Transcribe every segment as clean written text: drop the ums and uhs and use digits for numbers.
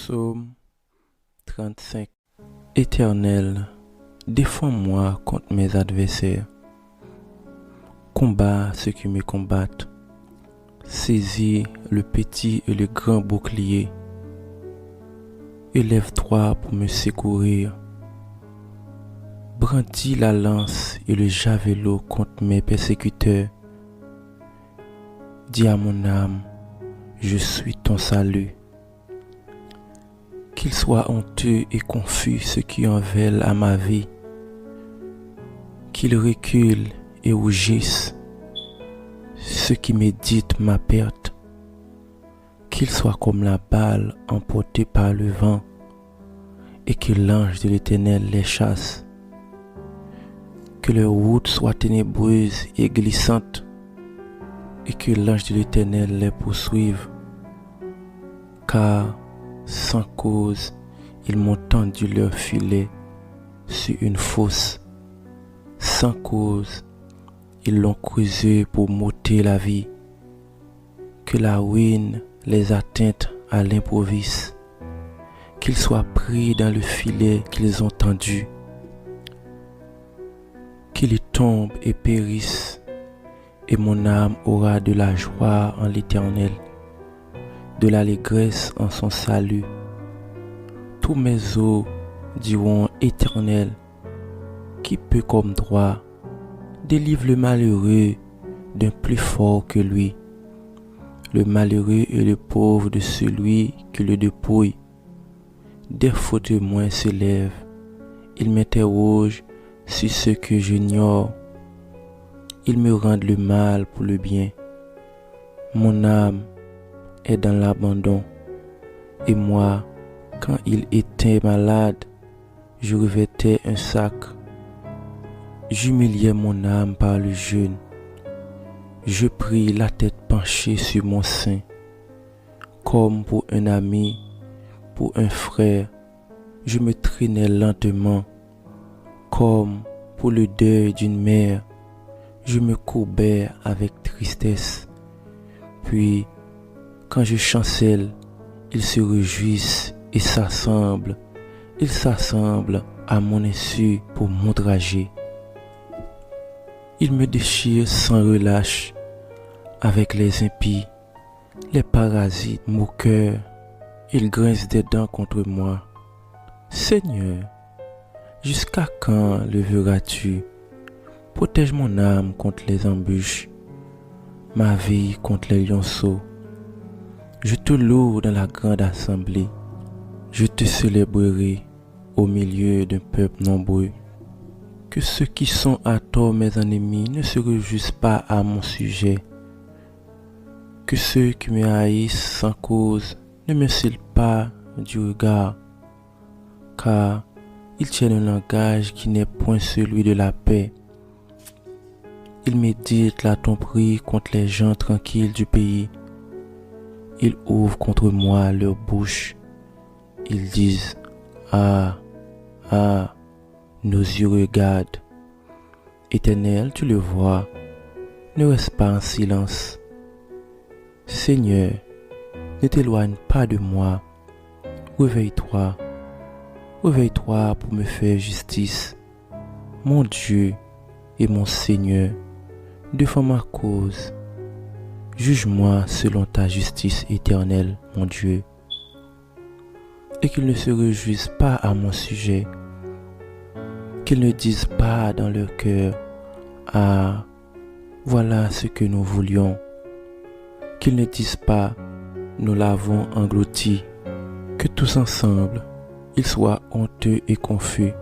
Psaume 35. Éternel, défends-moi contre mes adversaires. Combat ceux qui me combattent. Saisis le petit et le grand bouclier. Élève-toi pour me secourir. Brandis la lance et le javelot contre mes persécuteurs. Dis à mon âme, je suis ton salut. Qu'ils soient honteux et confus ceux qui en veulent à ma vie. Qu'ils reculent et rougissent ceux qui méditent ma perte. Qu'ils soient comme la balle emportée par le vent et que l'ange de l'Éternel les chasse. Que leur route soit ténébreuse et glissante et que l'ange de l'Éternel les poursuive. Car sans cause, ils m'ont tendu leur filet sur une fosse. Sans cause, ils l'ont creusé pour m'ôter la vie. Que la ruine les atteigne à l'improviste. Qu'ils soient pris dans le filet qu'ils ont tendu. Qu'ils y tombent et périssent. Et mon âme aura de la joie en l'Éternel, de l'allégresse en son salut. Tous mes os diront: Éternel, qui peut comme droit délivre le malheureux d'un plus fort que lui, le malheureux et le pauvre de celui qui le dépouille. Des faux témoins se lèvent, ils m'interrogent sur ce que j'ignore. Ils me rendent le mal pour le bien. Mon âme est dans l'abandon. Et moi, quand il était malade, je revêtais un sac. J'humiliais mon âme par le jeûne. Je pris la tête penchée sur mon sein. Comme pour un ami, pour un frère, je me traînais lentement. Comme pour le deuil d'une mère, je me courbais avec tristesse. Puis, quand je chancelle, ils se réjouissent et s'assemblent. Ils s'assemblent à mon insu pour m'outrager. Ils me déchirent sans relâche avec les impies, les parasites moqueurs. Ils grincent des dents contre moi. Seigneur, jusqu'à quand le verras-tu? Protège mon âme contre les embûches, ma vie contre les lionceaux. Je te loue dans la grande assemblée. Je te célébrerai au milieu d'un peuple nombreux. Que ceux qui sont à tort mes ennemis ne se réjouissent pas à mon sujet. Que ceux qui me haïssent sans cause ne me cillent pas du regard. Car ils tiennent un langage qui n'est point celui de la paix. Ils méditent la tromperie contre les gens tranquilles du pays. Ils ouvrent contre moi leur bouche. Ils disent: Ah, ah, nos yeux regardent. Éternel, tu le vois, ne reste pas en silence. Seigneur, ne t'éloigne pas de moi. Réveille-toi, réveille-toi pour me faire justice. Mon Dieu et mon Seigneur, défends ma cause. Juge-moi selon ta justice éternelle, mon Dieu. Et qu'ils ne se réjouissent pas à mon sujet. Qu'ils ne disent pas dans leur cœur: Ah, voilà ce que nous voulions. Qu'ils ne disent pas: Nous l'avons englouti. Que tous ensemble, ils soient honteux et confus,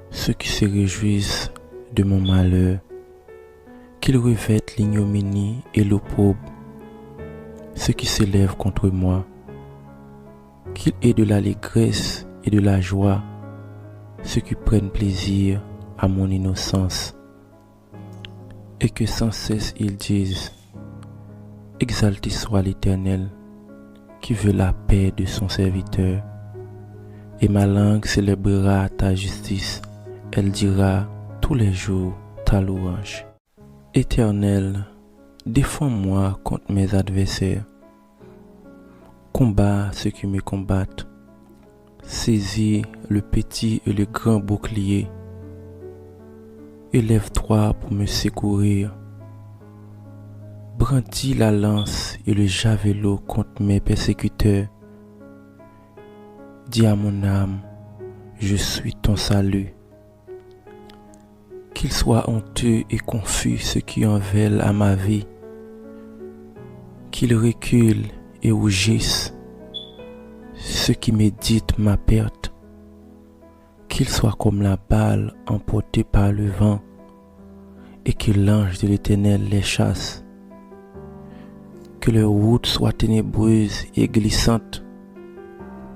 ceux qui se réjouissent de mon malheur. Qu'ils revêtent l'ignominie et l'opprobre, ceux qui s'élèvent contre moi. Qu'il aient de l'allégresse et de la joie, ceux qui prennent plaisir à mon innocence. Et que sans cesse ils disent: Exalté soit l'Éternel, qui veut la paix de son serviteur. Et ma langue célébrera ta justice, elle dira tous les jours ta louange. Éternel, défends-moi contre mes adversaires. Combat ceux qui me combattent. Saisis le petit et le grand bouclier. Élève-toi pour me secourir. Brandis la lance et le javelot contre mes persécuteurs. Dis à mon âme, je suis ton salut. Qu'ils soient honteux et confus ceux qui en veulent à ma vie. Qu'ils reculent et rougissent ceux qui méditent ma perte. Qu'ils soient comme la balle emportée par le vent et que l'ange de l'Éternel les chasse. Que leur route soit ténébreuse et glissante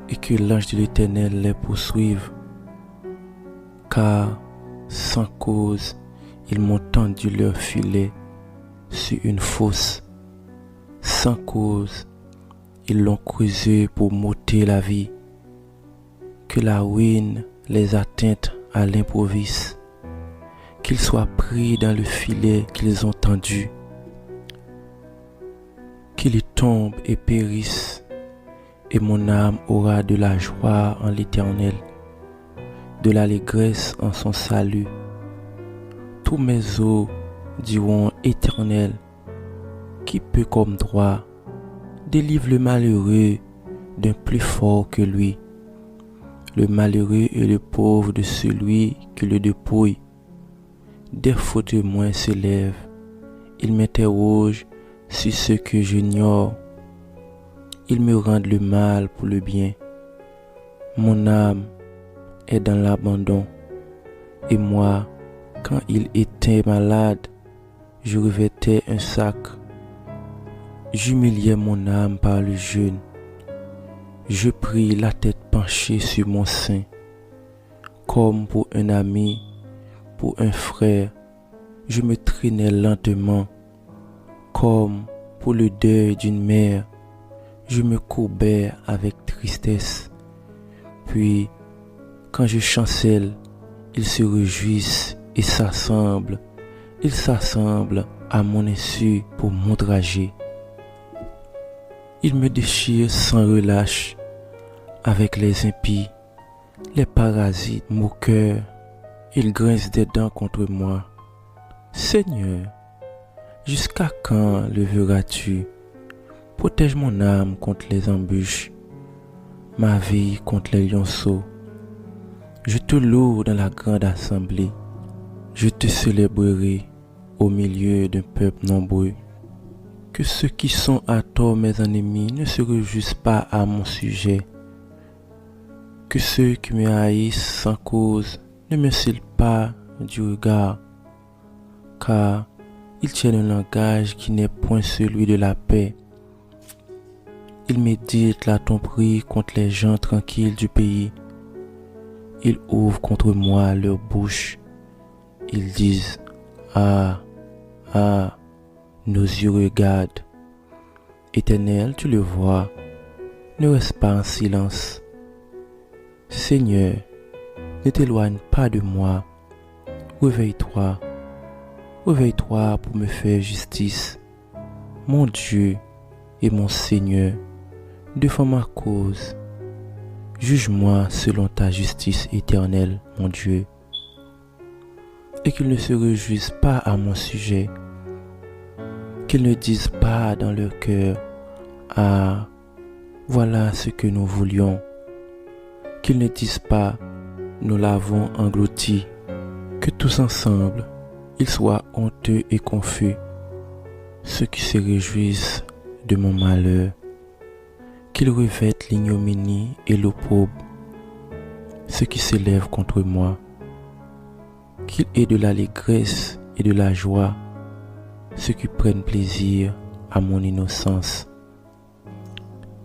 et que l'ange de l'Éternel les poursuive. Car sans cause, ils m'ont tendu leur filet sur une fosse. Sans cause, ils l'ont creusé pour m'ôter la vie. Que la ruine les atteigne à l'improviste. Qu'ils soient pris dans le filet qu'ils ont tendu. Qu'ils y tombent et périssent. Et mon âme aura de la joie en l'Éternel, de l'allégresse en son salut. Tous mes os diront Éternel, qui peut comme droit, délivre le malheureux d'un plus fort que lui. Le malheureux et le pauvre de celui qui le dépouille. Des faux témoins se lèvent, ils m'interrogent sur ce que j'ignore. Ils me rendent le mal pour le bien. Mon âme est dans l'abandon. Et moi, quand il était malade, je revêtais un sac. J'humiliais mon âme par le jeûne. Je pris la tête penchée sur mon sein. Comme pour un ami, pour un frère, je me traînais lentement. Comme pour le deuil d'une mère, je me courbais avec tristesse. Puis, quand je chancelle, ils se réjouissent et s'assemblent. Ils s'assemblent à mon insu pour m'outrager. Ils me déchirent sans relâche avec les impies, les parasites moqueurs. Ils grincent des dents contre moi. Seigneur, jusqu'à quand le verras-tu? Protège mon âme contre les embûches, ma vie contre les lionceaux. Je te loue dans la grande assemblée. Je te célébrerai au milieu d'un peuple nombreux. Que ceux qui sont à tort mes ennemis ne se réjouissent pas à mon sujet. Que ceux qui me haïssent sans cause ne me cillent pas du regard. Car ils tiennent un langage qui n'est point celui de la paix. Ils méditent la tromperie contre les gens tranquilles du pays. Ils ouvrent contre moi leur bouche. Ils disent, ah, ah, nos yeux regardent. Éternel, tu le vois, ne reste pas en silence. Seigneur, ne t'éloigne pas de moi. Réveille-toi, réveille-toi pour me faire justice. Mon Dieu et mon Seigneur, défends ma cause. Juge-moi selon ta justice éternelle, mon Dieu. Et qu'ils ne se réjouissent pas à mon sujet. Qu'ils ne disent pas dans leur cœur, ah, voilà ce que nous voulions. Qu'ils ne disent pas, nous l'avons englouti. Que tous ensemble, ils soient honteux et confus, ceux qui se réjouissent de mon malheur. Qu'ils revêtent l'ignominie et l'opprobre, ceux qui s'élèvent contre moi. Qu'il aient de l'allégresse et de la joie, ceux qui prennent plaisir à mon innocence.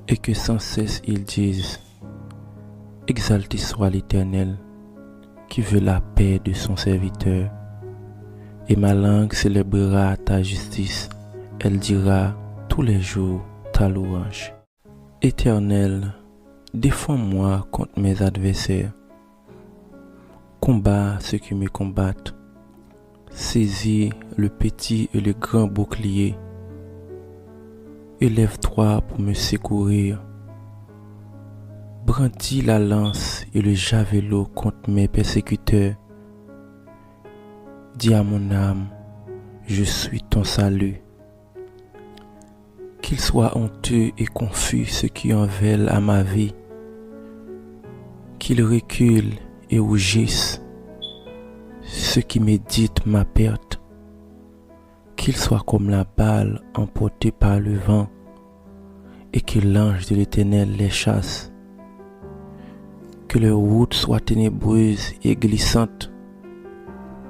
Et que sans cesse ils disent, exalté soit l'Éternel, qui veut la paix de son serviteur. Et ma langue célébrera ta justice, elle dira tous les jours ta louange. Éternel, défends-moi contre mes adversaires. Combat ceux qui me combattent. Saisis le petit et le grand bouclier. Élève-toi pour me secourir. brandis la lance et le javelot contre mes persécuteurs. Dis à mon âme, je suis ton salut. Qu'il soit honteux et confus ceux qui en veulent à ma vie, qu'ils reculent et rougissent ceux qui méditent ma perte, qu'ils soient comme la balle emportée par le vent et que l'ange de l'Éternel les chasse, que leur route soit ténébreuse et glissante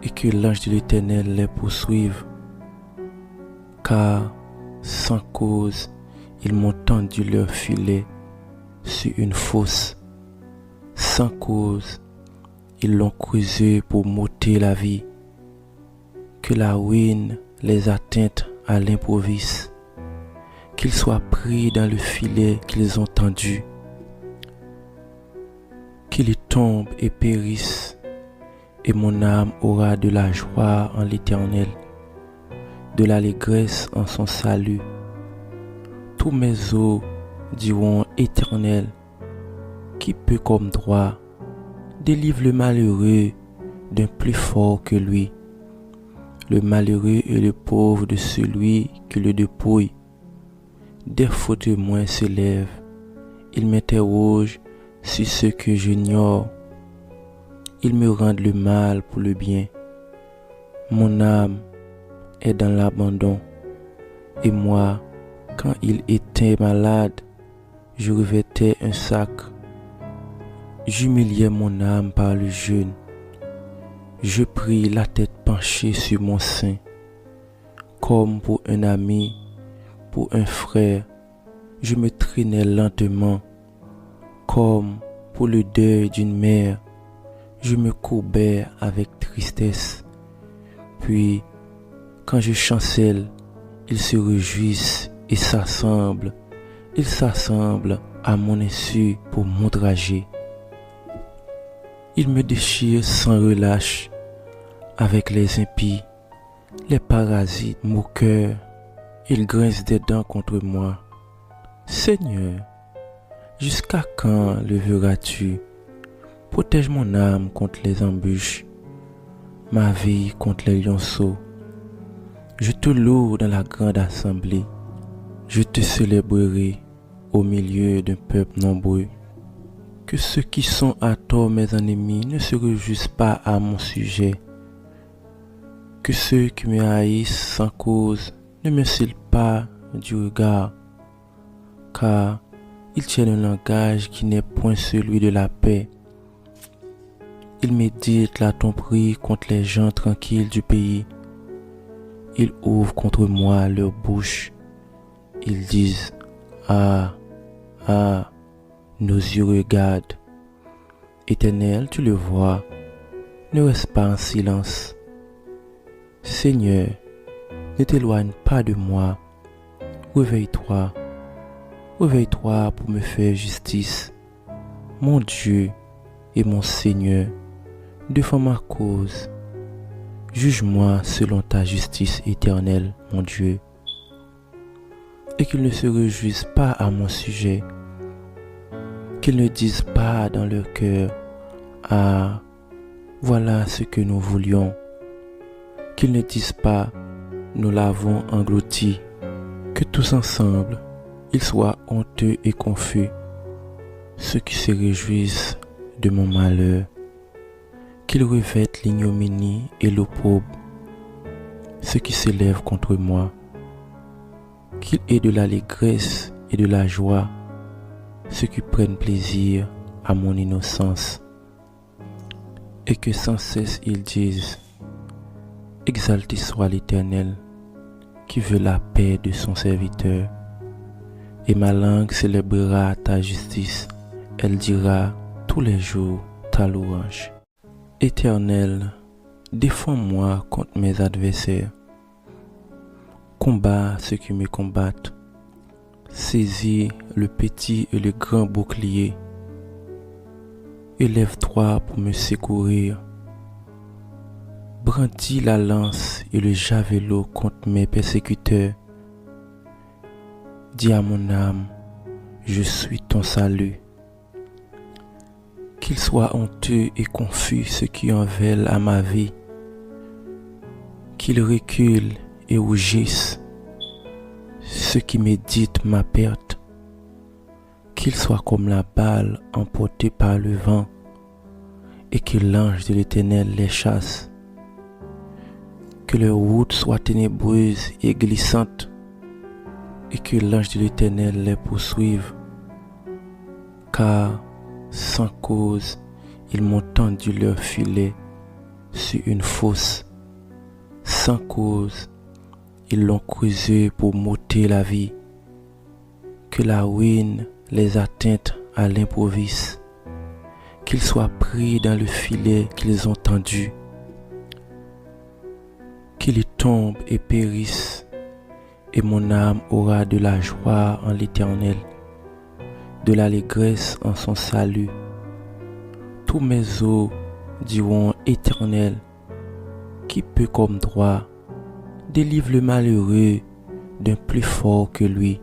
et que l'ange de l'Éternel les poursuive, car sans cause ils m'ont tendu leur filet sur une fosse, sans cause ils l'ont creusé pour m'ôter la vie, que la ruine les atteigne à l'improviste, qu'ils soient pris dans le filet qu'ils ont tendu, qu'ils y tombent et périssent, et mon âme aura de la joie en l'Éternel, de l'allégresse en son salut. Tous mes os diront Éternel, qui peut comme droit, délivre le malheureux d'un plus fort que lui, le malheureux et le pauvre de celui qui le dépouille. Des faux témoins se lèvent, ils m'interrogent sur ce que j'ignore, ils me rendent le mal pour le bien. Mon âme est dans l'abandon, et moi, quand il était malade, je revêtais un sac. J'humiliais mon âme par le jeûne. Je pris la tête penchée sur mon sein, comme pour un ami, pour un frère. Je me traînais lentement, comme pour le deuil d'une mère. Je me courbais avec tristesse. Puis, quand je chancelle, ils se réjouissent et s'assemblent. Ils s'assemblent à mon insu pour m'outrager. Ils me déchirent sans relâche avec les impies, les parasites moqueurs. Ils grincent des dents contre moi. Seigneur, jusqu'à quand le verras-tu? Protège mon âme contre les embûches, ma vie contre les lionceaux. Je te loue dans la grande assemblée. Je te célébrerai au milieu d'un peuple nombreux. Que ceux qui sont à tort mes ennemis ne se réjouissent pas à mon sujet. Que ceux qui me haïssent sans cause ne me cillent pas du regard, car ils tiennent un langage qui n'est point celui de la paix. Ils méditent la tromperie contre les gens tranquilles du pays. Ils ouvrent contre moi leur bouche. Ils disent, ah, ah, nos yeux regardent. Éternel, tu le vois, ne reste pas en silence. Seigneur, ne t'éloigne pas de moi. Réveille-toi, réveille-toi pour me faire justice. Mon Dieu et mon Seigneur, défends ma cause. Juge-moi selon ta justice éternelle, mon Dieu. Et qu'ils ne se réjouissent pas à mon sujet. Qu'ils ne disent pas dans leur cœur, ah, voilà ce que nous voulions. Qu'ils ne disent pas, nous l'avons englouti. Que tous ensemble, ils soient honteux et confus, ceux qui se réjouissent de mon malheur. Qu'ils revêtent l'ignominie et l'opprobre, ceux qui s'élèvent contre moi. Qu'il ait de l'allégresse et de la joie, ceux qui prennent plaisir à mon innocence. Et que sans cesse ils disent, exalté soit l'Éternel, qui veut la paix de son serviteur. Et ma langue célébrera ta justice, elle dira tous les jours ta louange. Éternel, défends-moi contre mes adversaires. Combat ceux qui me combattent. Saisis le petit et le grand bouclier. Élève-toi pour me secourir. Brandis la lance et le javelot contre mes persécuteurs. Dis à mon âme, je suis ton salut. Qu'il soit honteux et confus ceux qui en veulent à ma vie, qu'ils reculent et rougissent ceux qui méditent ma perte, qu'ils soient comme la balle emportée par le vent et que l'ange de l'Éternel les chasse, que leur route soit ténébreuse et glissante et que l'ange de l'Éternel les poursuive, car sans cause, ils m'ont tendu leur filet sur une fosse. Sans cause, ils l'ont creusé pour m'ôter la vie. Que la ruine les atteigne à l'improviste. Qu'ils soient pris dans le filet qu'ils ont tendu. Qu'ils y tombent et périssent. Et mon âme aura de la joie en l'Éternel, de l'allégresse en son salut. Tous mes os diront: Éternel, qui peut comme toi délivre le malheureux d'un plus fort que lui,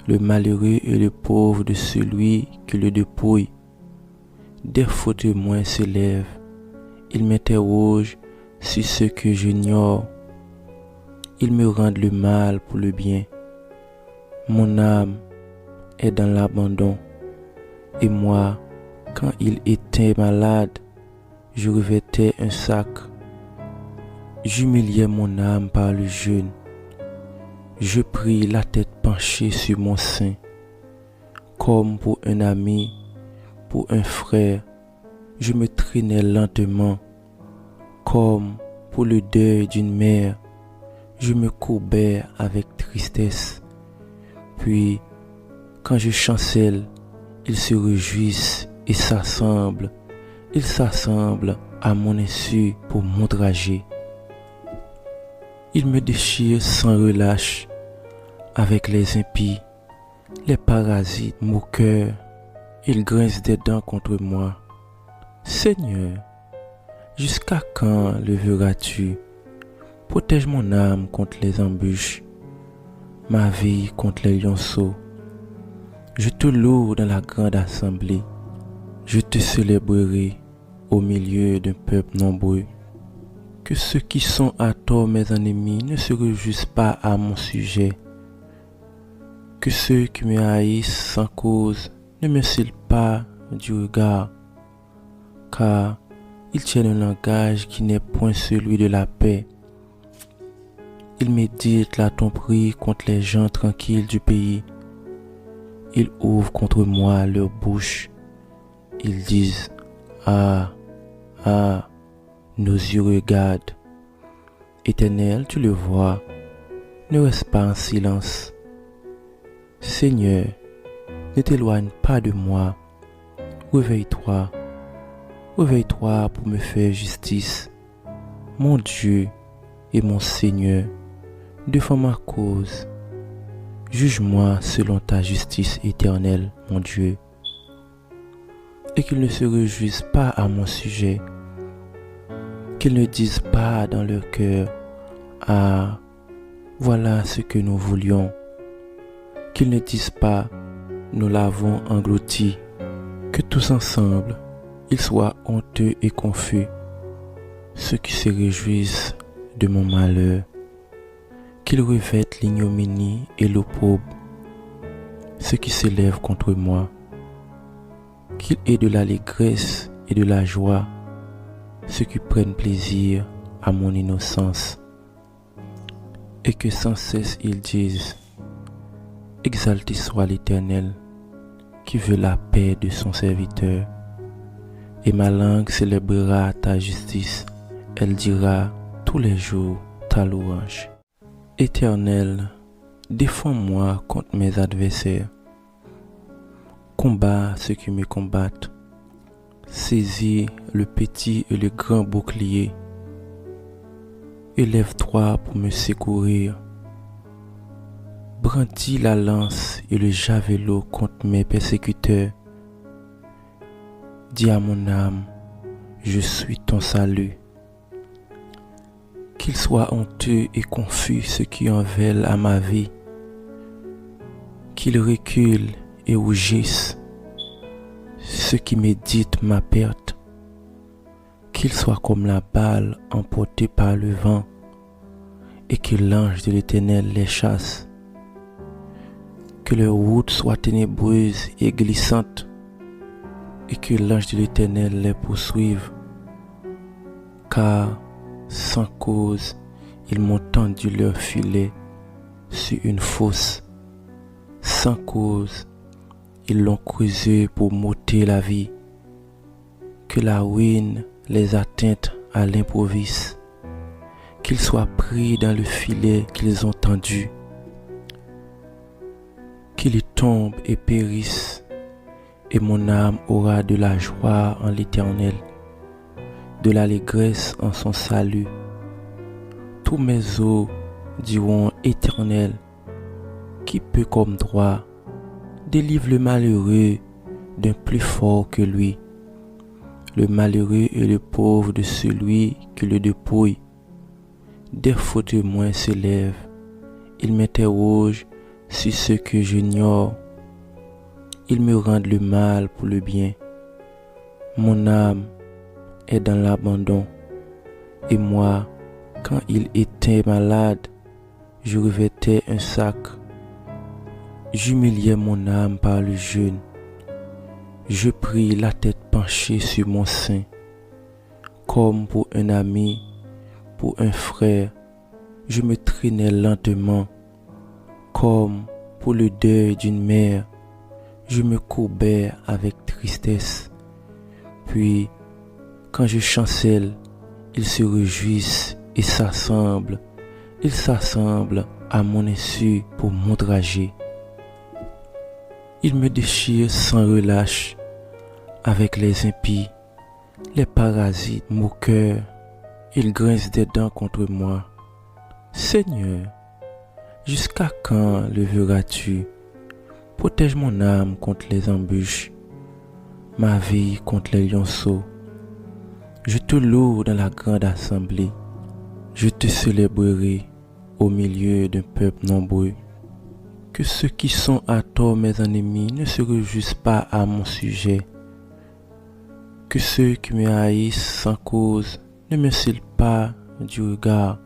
le malheureux et le pauvre de celui qui le dépouille. Des faux témoins se lèvent, ils m'interrogent sur ce que j'ignore. Ils me rendent le mal pour le bien. Mon âme est dans l'abandon. Et moi, quand il était malade, je revêtais un sac. J'humiliais mon âme par le jeûne. Je pris la tête penchée sur mon sein. Comme pour un ami, pour un frère, je me traînais lentement. Comme pour le deuil d'une mère, je me courbais avec tristesse. Puis, quand je chancelle, ils se réjouissent et s'assemblent. Ils s'assemblent à mon insu pour m'outrager. Ils me déchirent sans relâche avec les impies, les parasites moqueurs. Ils grincent des dents contre moi. Seigneur, jusqu'à quand le verras-tu? Protège mon âme contre les embûches, ma vie contre les lionceaux. Je te loue dans la grande assemblée. Je te célébrerai au milieu d'un peuple nombreux. Que ceux qui sont à tort mes ennemis ne se réjouissent pas à mon sujet. Que ceux qui me haïssent sans cause ne me cillent pas du regard, car ils tiennent un langage qui n'est point celui de la paix. Ils méditent la tromperie contre les gens tranquilles du pays. Ils ouvrent contre moi leur bouche. Ils disent: Ah, ah, nos yeux regardent. Éternel, tu le vois, ne reste pas en silence. Seigneur, ne t'éloigne pas de moi. Réveille-toi, réveille-toi pour me faire justice. Mon Dieu et mon Seigneur, défends ma cause. Juge-moi selon ta justice éternelle, mon Dieu. Et qu'ils ne se réjouissent pas à mon sujet. Qu'ils ne disent pas dans leur cœur: Ah, voilà ce que nous voulions. Qu'ils ne disent pas: Nous l'avons englouti. Que tous ensemble, ils soient honteux et confus, ceux qui se réjouissent de mon malheur. Qu'ils revêtent l'ignominie et l'opprobre, ceux qui s'élèvent contre moi. Qu'il aient de l'allégresse et de la joie, ceux qui prennent plaisir à mon innocence. Et que sans cesse ils disent: Exalté soit l'Éternel, qui veut la paix de son serviteur. Et ma langue célébrera ta justice, elle dira tous les jours ta louange. Éternel, défends-moi contre mes adversaires. Combat ceux qui me combattent. Saisis le petit et le grand bouclier. Élève-toi pour me secourir. Brandis la lance et le javelot contre mes persécuteurs. Dis à mon âme: Je suis ton salut. Qu'ils soient honteux et confus ceux qui en veulent à ma vie. Qu'ils reculent et rougissent ceux qui méditent ma perte, qu'ils soient comme la balle emportée par le vent, et que l'ange de l'Éternel les chasse. Que leur route soit ténébreuse et glissante, et que l'ange de l'Éternel les poursuive, car sans cause ils m'ont tendu leur filet sur une fosse. Sans cause ils l'ont creusé pour m'ôter la vie. Que la ruine les atteigne à l'improviste, qu'ils soient pris dans le filet qu'ils ont tendu, qu'ils tombent et périssent, et mon âme aura de la joie en l'Éternel, de l'allégresse en son salut. Tous mes os diront: Éternel, qui peut comme droit délivre le malheureux d'un plus fort que lui, le malheureux et le pauvre de celui qui le dépouille. Des faux témoins se lèvent, ils m'interrogent sur ce que j'ignore. Ils me rendent le mal pour le bien. Mon âme est dans l'abandon, et moi, quand il était malade, je revêtais un sac. J'humiliais mon âme par le jeûne. Je pris la tête penchée sur mon sein. Comme pour un ami, pour un frère, je me traînais lentement. Comme pour le deuil d'une mère, je me courbais avec tristesse. Puis, quand je chancelle, ils se réjouissent et s'assemblent. Ils s'assemblent à mon insu pour m'outrager. Ils me déchirent sans relâche avec les impies, les parasites moqueurs. Ils grincent des dents contre moi. Seigneur, jusqu'à quand le verras-tu? Protège mon âme contre les embûches, ma vie contre les lionceaux. Je te loue dans la grande assemblée. Je te célébrerai au milieu d'un peuple nombreux. Que ceux qui sont à tort mes ennemis ne se réjouissent pas à mon sujet. Que ceux qui me haïssent sans cause ne me cillent pas du regard,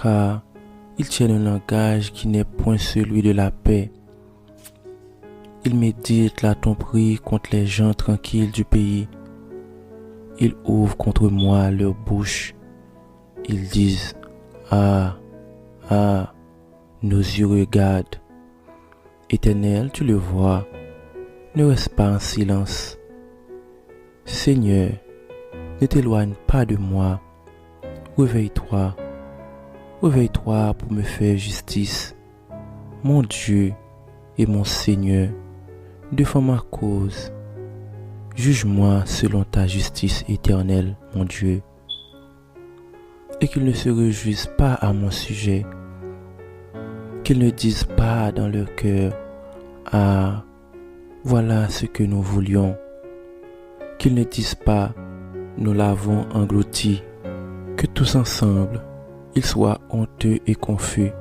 car ils tiennent un langage qui n'est point celui de la paix. Ils méditent la tromperie contre les gens tranquilles du pays. Ils ouvrent contre moi leur bouche. Ils disent: Ah, ah, nos yeux regardent. Éternel, tu le vois, ne reste pas en silence. Seigneur, ne t'éloigne pas de moi. Réveille-toi, réveille-toi pour me faire justice. Mon Dieu et mon Seigneur, défends ma cause. Juge-moi selon ta justice éternelle, mon Dieu. Et qu'ils ne se réjouissent pas à mon sujet. Qu'ils ne disent pas dans leur cœur: Ah, voilà ce que nous voulions. Qu'ils ne disent pas: Nous l'avons englouti. Que tous ensemble, ils soient honteux et confus,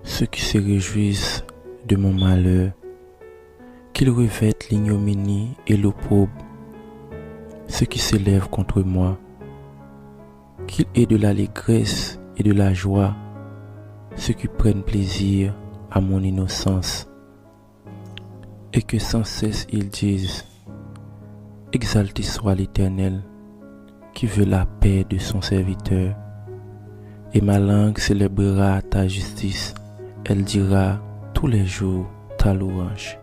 ceux qui se réjouissent de mon malheur. Qu'ils revêtent l'ignominie et l'opprobre, ceux qui s'élèvent contre moi. Qu'il ait de l'allégresse et de la joie, ceux qui prennent plaisir à mon innocence. Et que sans cesse ils disent: Exalté soit l'Éternel, qui veut la paix de son serviteur. Et ma langue célébrera ta justice, elle dira tous les jours ta louange.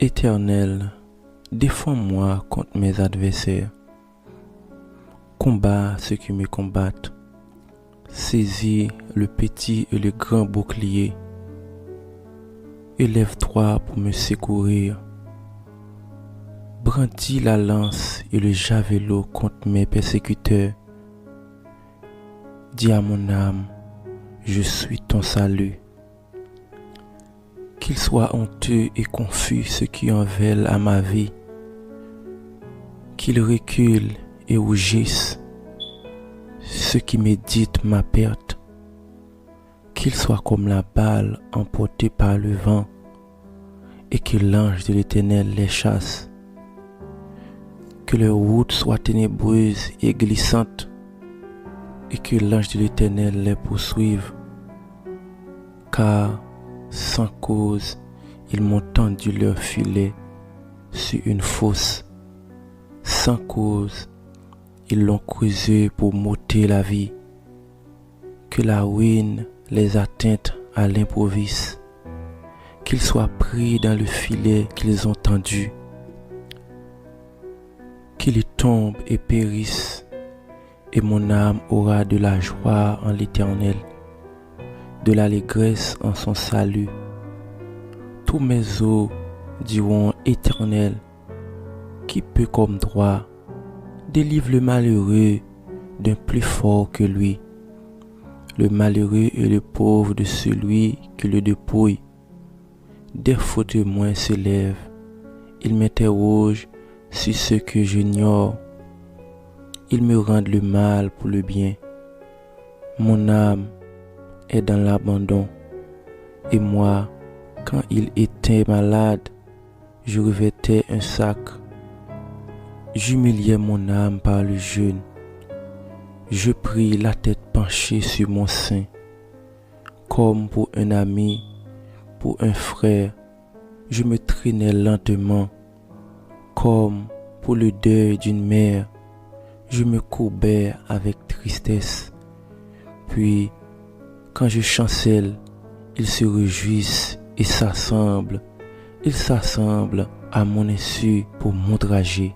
Éternel, défends-moi contre mes adversaires. Combat ceux qui me combattent. Saisis le petit et le grand bouclier. Élève-toi pour me secourir. Brandis la lance et le javelot contre mes persécuteurs. Dis à mon âme: Je suis ton salut. Qu'ils soient honteux et confus ceux qui en veulent à ma vie. Qu'ils reculent et rougissent ceux qui méditent ma perte. Qu'ils soient comme la balle emportée par le vent, et que l'ange de l'Éternel les chasse. Que leur route soit ténébreuse et glissante, et que l'ange de l'Éternel les poursuive, car sans cause, ils m'ont tendu leur filet sur une fosse. Sans cause, ils l'ont creusé pour m'ôter la vie. Que la ruine les atteigne à l'improviste, qu'ils soient pris dans le filet qu'ils ont tendu, qu'ils y tombent et périssent, et mon âme aura de la joie en l'Éternel, de l'allégresse en son salut. Tous mes os diront: Éternel, qui peut comme droit, délivre le malheureux d'un plus fort que lui, le malheureux et le pauvre de celui qui le dépouille. Des faux témoins se lèvent, ils m'interrogent sur ce que j'ignore. Ils me rendent le mal pour le bien. Mon âme est dans l'abandon, et moi, quand il était malade, je revêtais un sac. J'humiliais mon âme par le jeûne. Je pris la tête penchée sur mon sein, comme pour un ami, pour un frère. Je me traînais lentement, comme pour le deuil d'une mère. Je me courbais avec tristesse. Puis, quand je chancelle, ils se réjouissent et s'assemblent. Ils s'assemblent à mon insu pour m'outrager.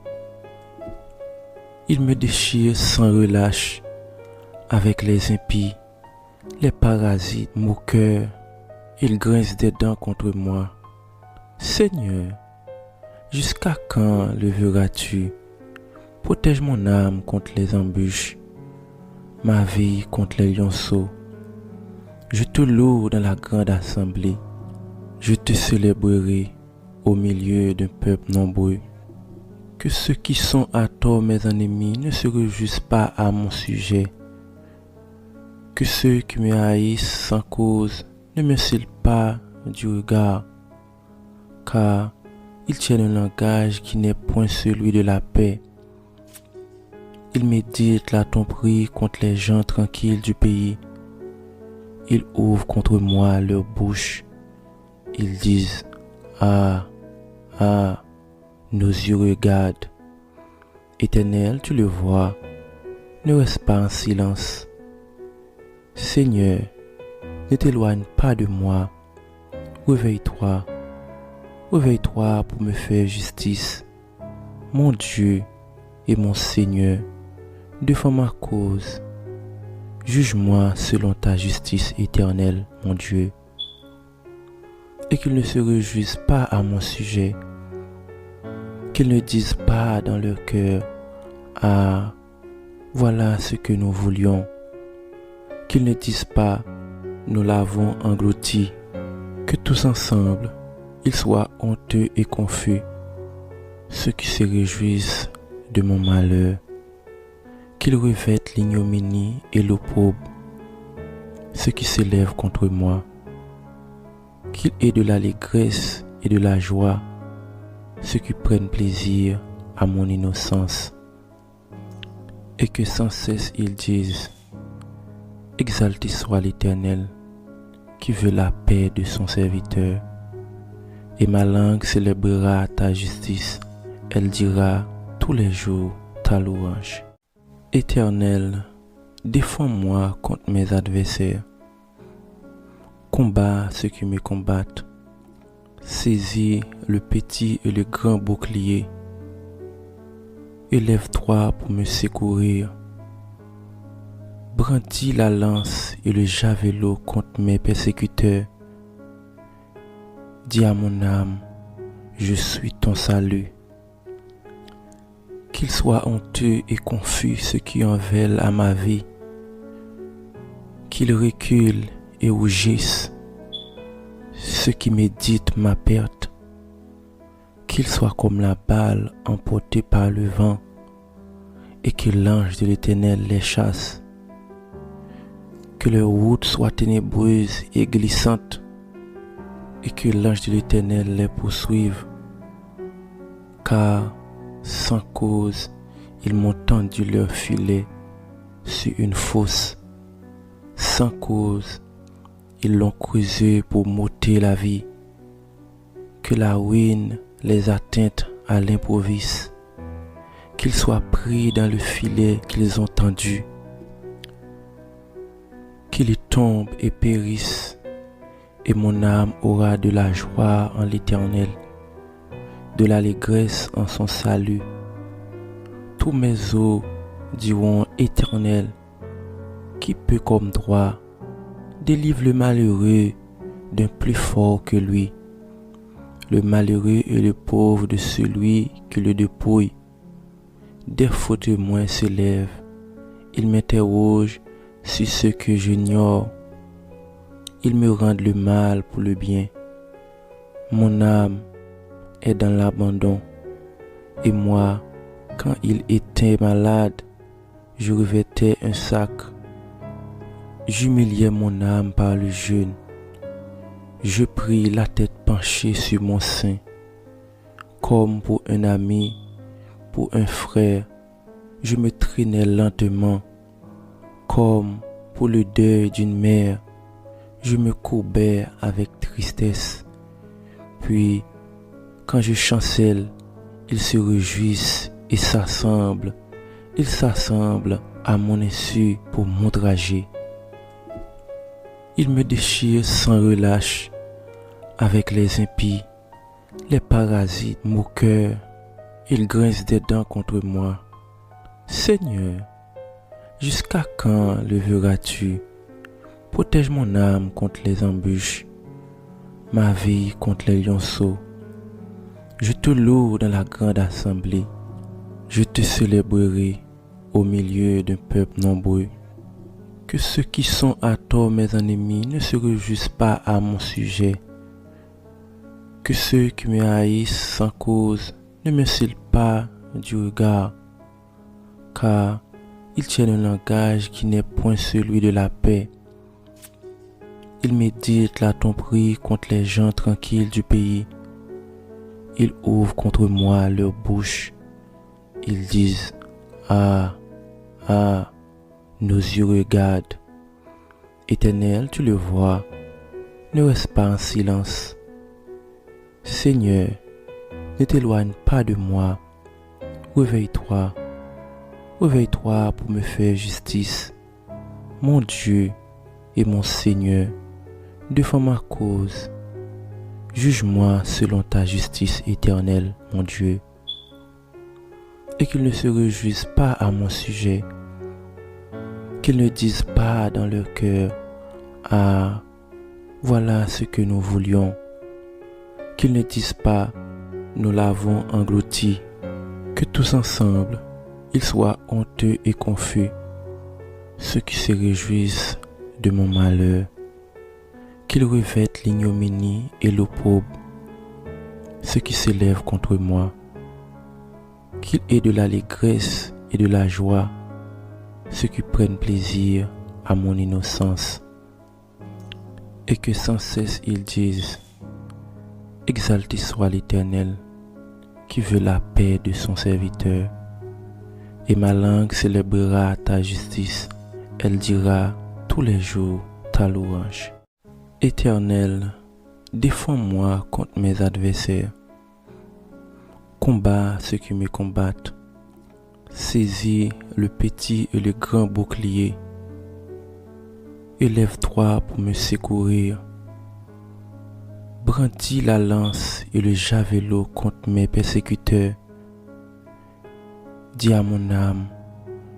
Ils me déchirent sans relâche avec les impies, les parasites moqueurs. Ils grincent des dents contre moi. Seigneur, jusqu'à quand le verras-tu? Protège mon âme contre les embûches, ma vie contre les lionceaux. Je te loue dans la grande assemblée. Je te célébrerai au milieu d'un peuple nombreux. Que ceux qui sont à tort mes ennemis ne se réjouissent pas à mon sujet. Que ceux qui me haïssent sans cause ne me cillent pas du regard, car ils tiennent un langage qui n'est point celui de la paix. Ils méditent la tromperie contre les gens tranquilles du pays. Ils ouvrent contre moi leur bouche. Ils disent: Ah, ah, nos yeux regardent. Éternel, tu le vois, ne reste pas en silence. Seigneur, ne t'éloigne pas de moi. Réveille-toi, réveille-toi pour me faire justice. Mon Dieu et mon Seigneur, défends ma cause. Juge-moi selon ta justice éternelle, mon Dieu. Et qu'ils ne se réjouissent pas à mon sujet. Qu'ils ne disent pas dans leur cœur: Ah, voilà ce que nous voulions. Qu'ils ne disent pas: Nous l'avons englouti. Que tous ensemble, ils soient honteux et confus, ceux qui se réjouissent de mon malheur. Qu'ils revêtent l'ignominie et l'opprobre, ceux qui s'élèvent contre moi. Qu'il ait de l'allégresse et de la joie, ceux qui prennent plaisir à mon innocence. Et que sans cesse ils disent: Exalté soit l'Éternel, qui veut la paix de son serviteur. Et ma langue célébrera ta justice, elle dira tous les jours ta louange. Éternel, défends-moi contre mes adversaires. Combat ceux qui me combattent. Saisis le petit et le grand bouclier. Élève-toi pour me secourir. Brandis la lance et le javelot contre mes persécuteurs. Dis à mon âme: Je suis ton salut. Qu'ils soient honteux et confus ceux qui en veulent à ma vie. Qu'ils reculent et rougissent ceux qui méditent ma perte. Qu'ils soient comme la balle emportée par le vent, et que l'ange de l'Éternel les chasse. Que leur route soit ténébreuse et glissante, et que l'ange de l'Éternel les poursuive, car sans cause, ils m'ont tendu leur filet sur une fosse. Sans cause, ils l'ont creusé pour m'ôter la vie. Que la ruine les atteigne à l'improviste. Qu'ils soient pris dans le filet qu'ils ont tendu. Qu'ils y tombent et périssent. Et mon âme aura de la joie en l'Éternel, de l'allégresse en son salut. Tous mes os diront Éternel, qui peut comme droit délivre le malheureux d'un plus fort que lui, le malheureux et le pauvre de celui qui le dépouille. Des faux témoins se lèvent, ils m'interrogent sur ce que j'ignore. Ils me rendent le mal pour le bien. Mon âme est dans l'abandon. Et moi, quand il était malade, je revêtais un sac. J'humiliais mon âme par le jeûne. Je pris la tête penchée sur mon sein, comme pour un ami, pour un frère. Je me traînais lentement, comme pour le deuil d'une mère. Je me courbais avec tristesse. Puis, quand je chancelle, ils se réjouissent et s'assemblent. Ils s'assemblent à mon insu pour m'outrager. Ils me déchirent sans relâche avec les impies, les parasites moqueurs. Ils grincent des dents contre moi. Seigneur, jusqu'à quand le verras-tu? Protège mon âme contre les embûches, ma vie contre les lionceaux. Je te loue dans la grande assemblée. Je te célébrerai au milieu d'un peuple nombreux. Que ceux qui sont à tort mes ennemis ne se réjouissent pas à mon sujet. Que ceux qui me haïssent sans cause ne me cillent pas du regard, car ils tiennent un langage qui n'est point celui de la paix. Ils méditent la tromperie contre les gens tranquilles du pays. Ils ouvrent contre moi leur bouche. Ils disent, ah, ah, nos yeux regardent. Éternel, tu le vois, ne reste pas en silence. Seigneur, ne t'éloigne pas de moi. Réveille-toi, réveille-toi pour me faire justice. Mon Dieu et mon Seigneur, défends ma cause. Juge-moi selon ta justice éternelle, mon Dieu. Et qu'ils ne se réjouissent pas à mon sujet. Qu'ils ne disent pas dans leur cœur, ah, voilà ce que nous voulions. Qu'ils ne disent pas, nous l'avons englouti. Que tous ensemble, ils soient honteux et confus, ceux qui se réjouissent de mon malheur. Qu'ils revêtent l'ignominie et l'opprobre, ceux qui s'élèvent contre moi. Qu'il ait de l'allégresse et de la joie, ceux qui prennent plaisir à mon innocence. Et que sans cesse ils disent, exalté soit l'Éternel, qui veut la paix de son serviteur. Et ma langue célébrera ta justice, elle dira tous les jours ta louange. Éternel, défends-moi contre mes adversaires. Combat ceux qui me combattent. Saisis le petit et le grand bouclier. Élève-toi pour me secourir. Brandis la lance et le javelot contre mes persécuteurs. Dis à mon âme,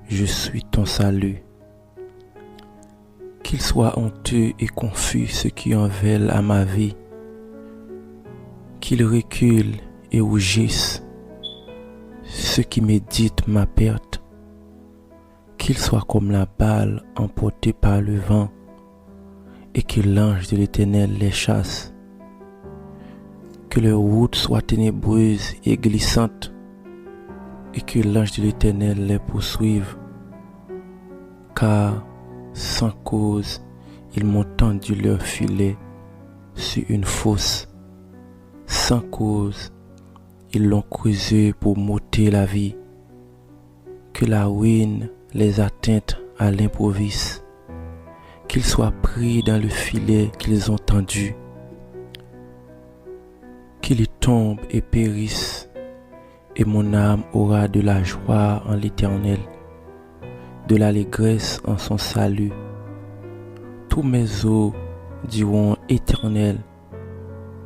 je suis ton salut. Qu'ils soient honteux et confus ceux qui en veulent à ma vie. Qu'ils reculent et rougissent ceux qui méditent ma perte. Qu'ils soient comme la balle emportée par le vent et que l'ange de l'Éternel les chasse. Que leur route soit ténébreuse et glissante et que l'ange de l'Éternel les poursuive. Car sans cause, ils m'ont tendu leur filet sur une fosse. Sans cause, ils l'ont creusé pour m'ôter la vie, que la ruine les atteinte à l'improviste, qu'ils soient pris dans le filet qu'ils ont tendu, qu'ils y tombent et périssent, et mon âme aura de la joie en l'Éternel, de l'allégresse en son salut. Tous mes os diront Éternel,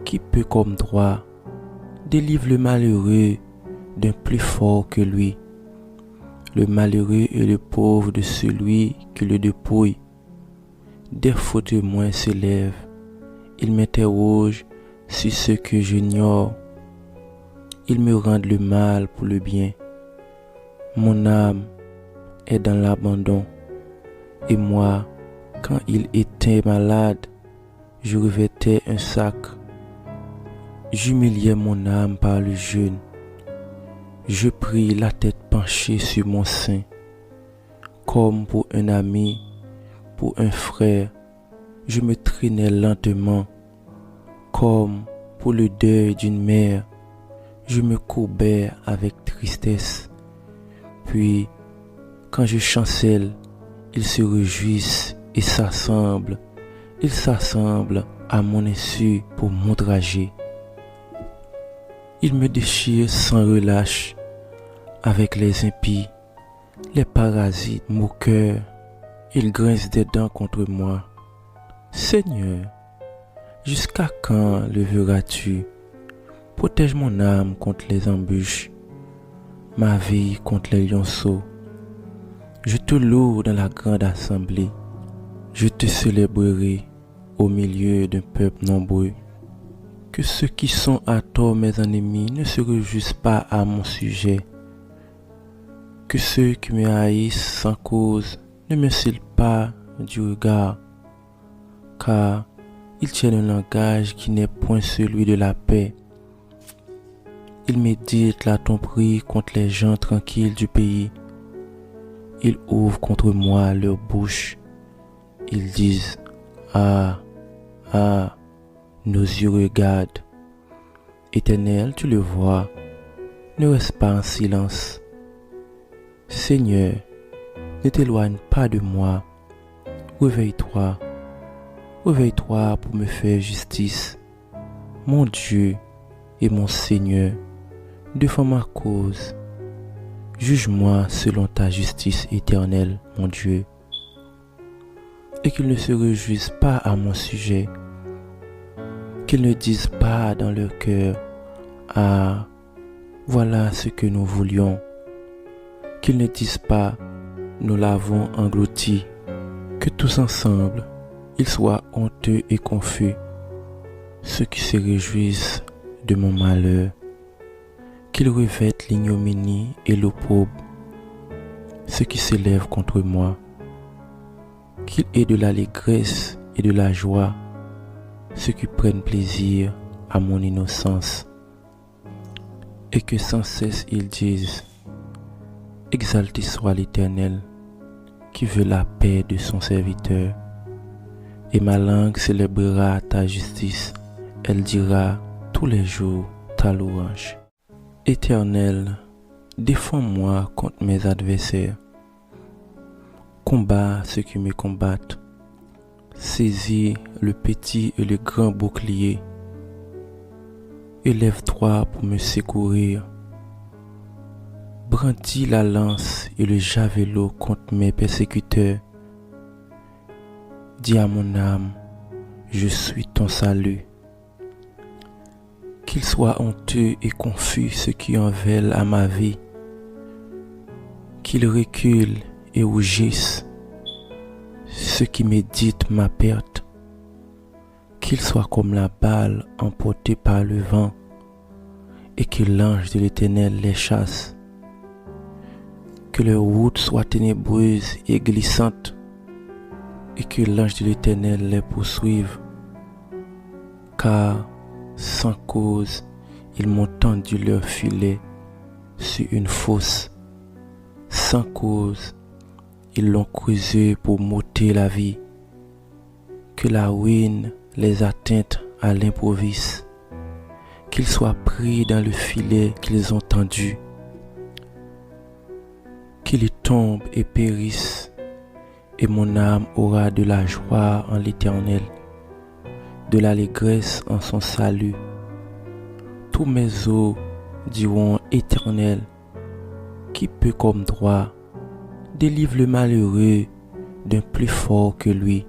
qui peut comme droit délivre le malheureux d'un plus fort que lui, le malheureux et le pauvre de celui qui le dépouille. Des faux témoins s'élèvent, ils m'interrogent sur ce que j'ignore. Ils me rendent le mal pour le bien. Mon âme est dans l'abandon, et moi, quand il était malade, je revêtais un sac. J'humiliais mon âme par le jeûne. Je pris la tête penchée sur mon sein, comme pour un ami, pour un frère. Je me traînais lentement, comme pour le deuil d'une mère. Je me courbais avec tristesse. Puis, quand je chancelle, ils se réjouissent et s'assemblent. Ils s'assemblent à mon insu pour m'outrager. Ils me déchirent sans relâche avec les impies, les parasites, moqueurs. Ils grincent des dents contre moi. Seigneur, jusqu'à quand le verras-tu? Protège mon âme contre les embûches, ma vie contre les lionceaux. Je te loue dans la grande assemblée. Je te célébrerai au milieu d'un peuple nombreux. Que ceux qui sont à tort mes ennemis ne se réjouissent pas à mon sujet. Que ceux qui me haïssent sans cause ne me cillent pas du regard, car ils tiennent un langage qui n'est point celui de la paix. Ils méditent la tromperie contre les gens tranquilles du pays. Ils ouvrent contre moi leur bouche. Ils disent, ah, ah, nos yeux regardent. Éternel, tu le vois, ne reste pas en silence. Seigneur, ne t'éloigne pas de moi. Réveille-toi, réveille-toi pour me faire justice. Mon Dieu et mon Seigneur, défends ma cause. Juge-moi selon ta justice éternelle, mon Dieu. Et qu'ils ne se réjouissent pas à mon sujet. Qu'ils ne disent pas dans leur cœur, ah, voilà ce que nous voulions. Qu'ils ne disent pas, nous l'avons englouti. Que tous ensemble, ils soient honteux et confus, ceux qui se réjouissent de mon malheur. Qu'ils revêtent l'ignominie et l'opprobre, ceux qui s'élèvent contre moi. Qu'il aient de l'allégresse et de la joie, ceux qui prennent plaisir à mon innocence. Et que sans cesse ils disent, exalté soit l'Éternel, qui veut la paix de son serviteur. Et ma langue célébrera ta justice, elle dira tous les jours ta louange. Éternel, défends-moi contre mes adversaires. Combat ceux qui me combattent. Saisis le petit et le grand bouclier. Élève-toi pour me secourir. Brandis la lance et le javelot contre mes persécuteurs. Dis à mon âme, je suis ton salut. Qu'ils soient honteux et confus ceux qui en veulent à ma vie. Qu'ils reculent et rougissent ceux qui méditent ma perte. Qu'ils soient comme la balle emportée par le vent et que l'ange de l'Éternel les chasse. Que leur route soit ténébreuse et glissante et que l'ange de l'Éternel les poursuive. Car sans cause, ils m'ont tendu leur filet sur une fosse. Sans cause, ils l'ont creusé pour m'ôter la vie. Que la ruine les atteinte à l'improviste, qu'ils soient pris dans le filet qu'ils ont tendu, qu'ils y tombent et périssent, et mon âme aura de la joie en l'Éternel, de l'allégresse en son salut. Tous mes os diront: Éternel, qui peut comme toi délivre le malheureux d'un plus fort que lui,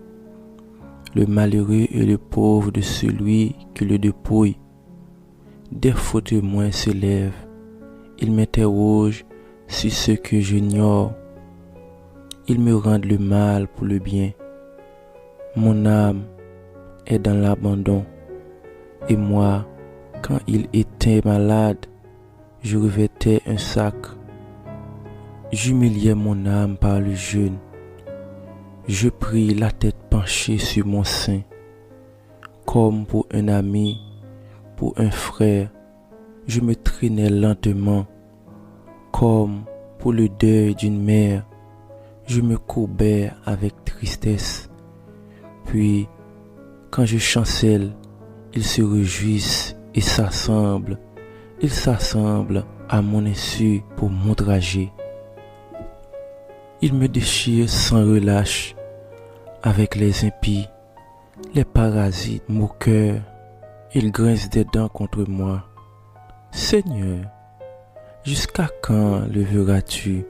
le malheureux et le pauvre de celui qui le dépouille. Des fautes de moi se lèvent, ils m'interrogent sur ce que j'ignore. Ils me rendent le mal pour le bien. Mon âme est dans l'abandon, et moi, quand il était malade, je revêtais un sac. J'humiliais mon âme par le jeûne. Je pris la tête penchée sur mon sein, comme pour un ami, pour un frère. Je me traînais lentement, comme pour le deuil d'une mère. Je me courbais avec tristesse. Puis, quand je chancelle, ils se réjouissent et s'assemblent. Ils s'assemblent à mon insu pour m'outrager. Ils me déchirent sans relâche avec les impies, les parasites moqueurs. Ils grincent des dents contre moi. Seigneur, jusqu'à quand le verras-tu?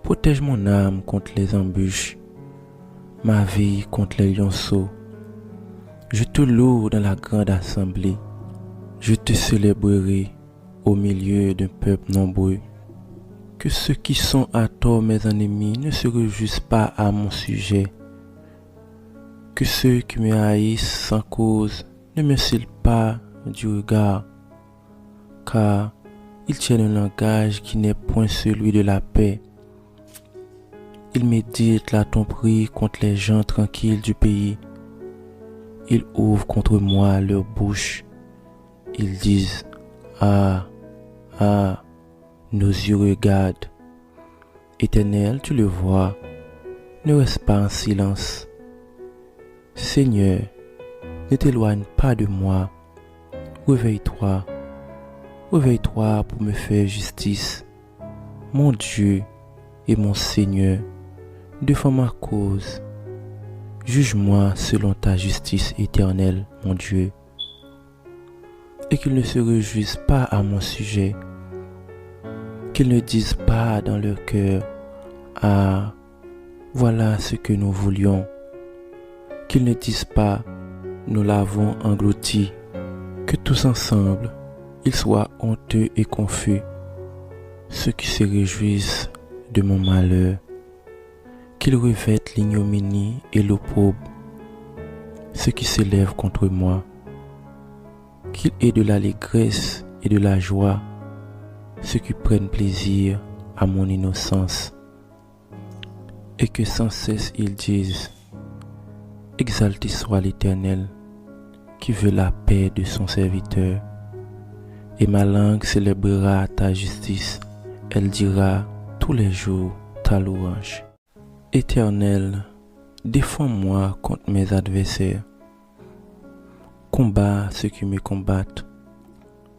Protège mon âme contre les embûches, ma vie contre les lionceaux. Je te loue dans la grande assemblée. Je te célébrerai au milieu d'un peuple nombreux. Que ceux qui sont à tort mes ennemis ne se réjouissent pas à mon sujet. Que ceux qui me haïssent sans cause ne me cillent pas du regard, car ils tiennent un langage qui n'est point celui de la paix. Ils méditent la tromperie contre les gens tranquilles du pays. Ils ouvrent contre moi leur bouche. Ils disent: Ah, ah, nos yeux regardent. Éternel, tu le vois, ne reste pas en silence. Seigneur, ne t'éloigne pas de moi. Réveille-toi, réveille-toi pour me faire justice. Mon Dieu et mon Seigneur, défends ma cause. Juge-moi selon ta justice éternelle, mon Dieu. Et qu'ils ne se réjouissent pas à mon sujet. Qu'ils ne disent pas dans leur cœur: Ah, voilà ce que nous voulions. Qu'ils ne disent pas: Nous l'avons englouti. Que tous ensemble, ils soient honteux et confus, ceux qui se réjouissent de mon malheur. Qu'ils revêtent l'ignominie et l'opprobre, ceux qui s'élèvent contre moi. Qu'il aient de l'allégresse et de la joie, ceux qui prennent plaisir à mon innocence. Et que sans cesse ils disent: Exalté soit l'Éternel, qui veut la paix de son serviteur. Et ma langue célébrera ta justice, elle dira tous les jours ta louange. Éternel, défends-moi contre mes adversaires. Combat ceux qui me combattent.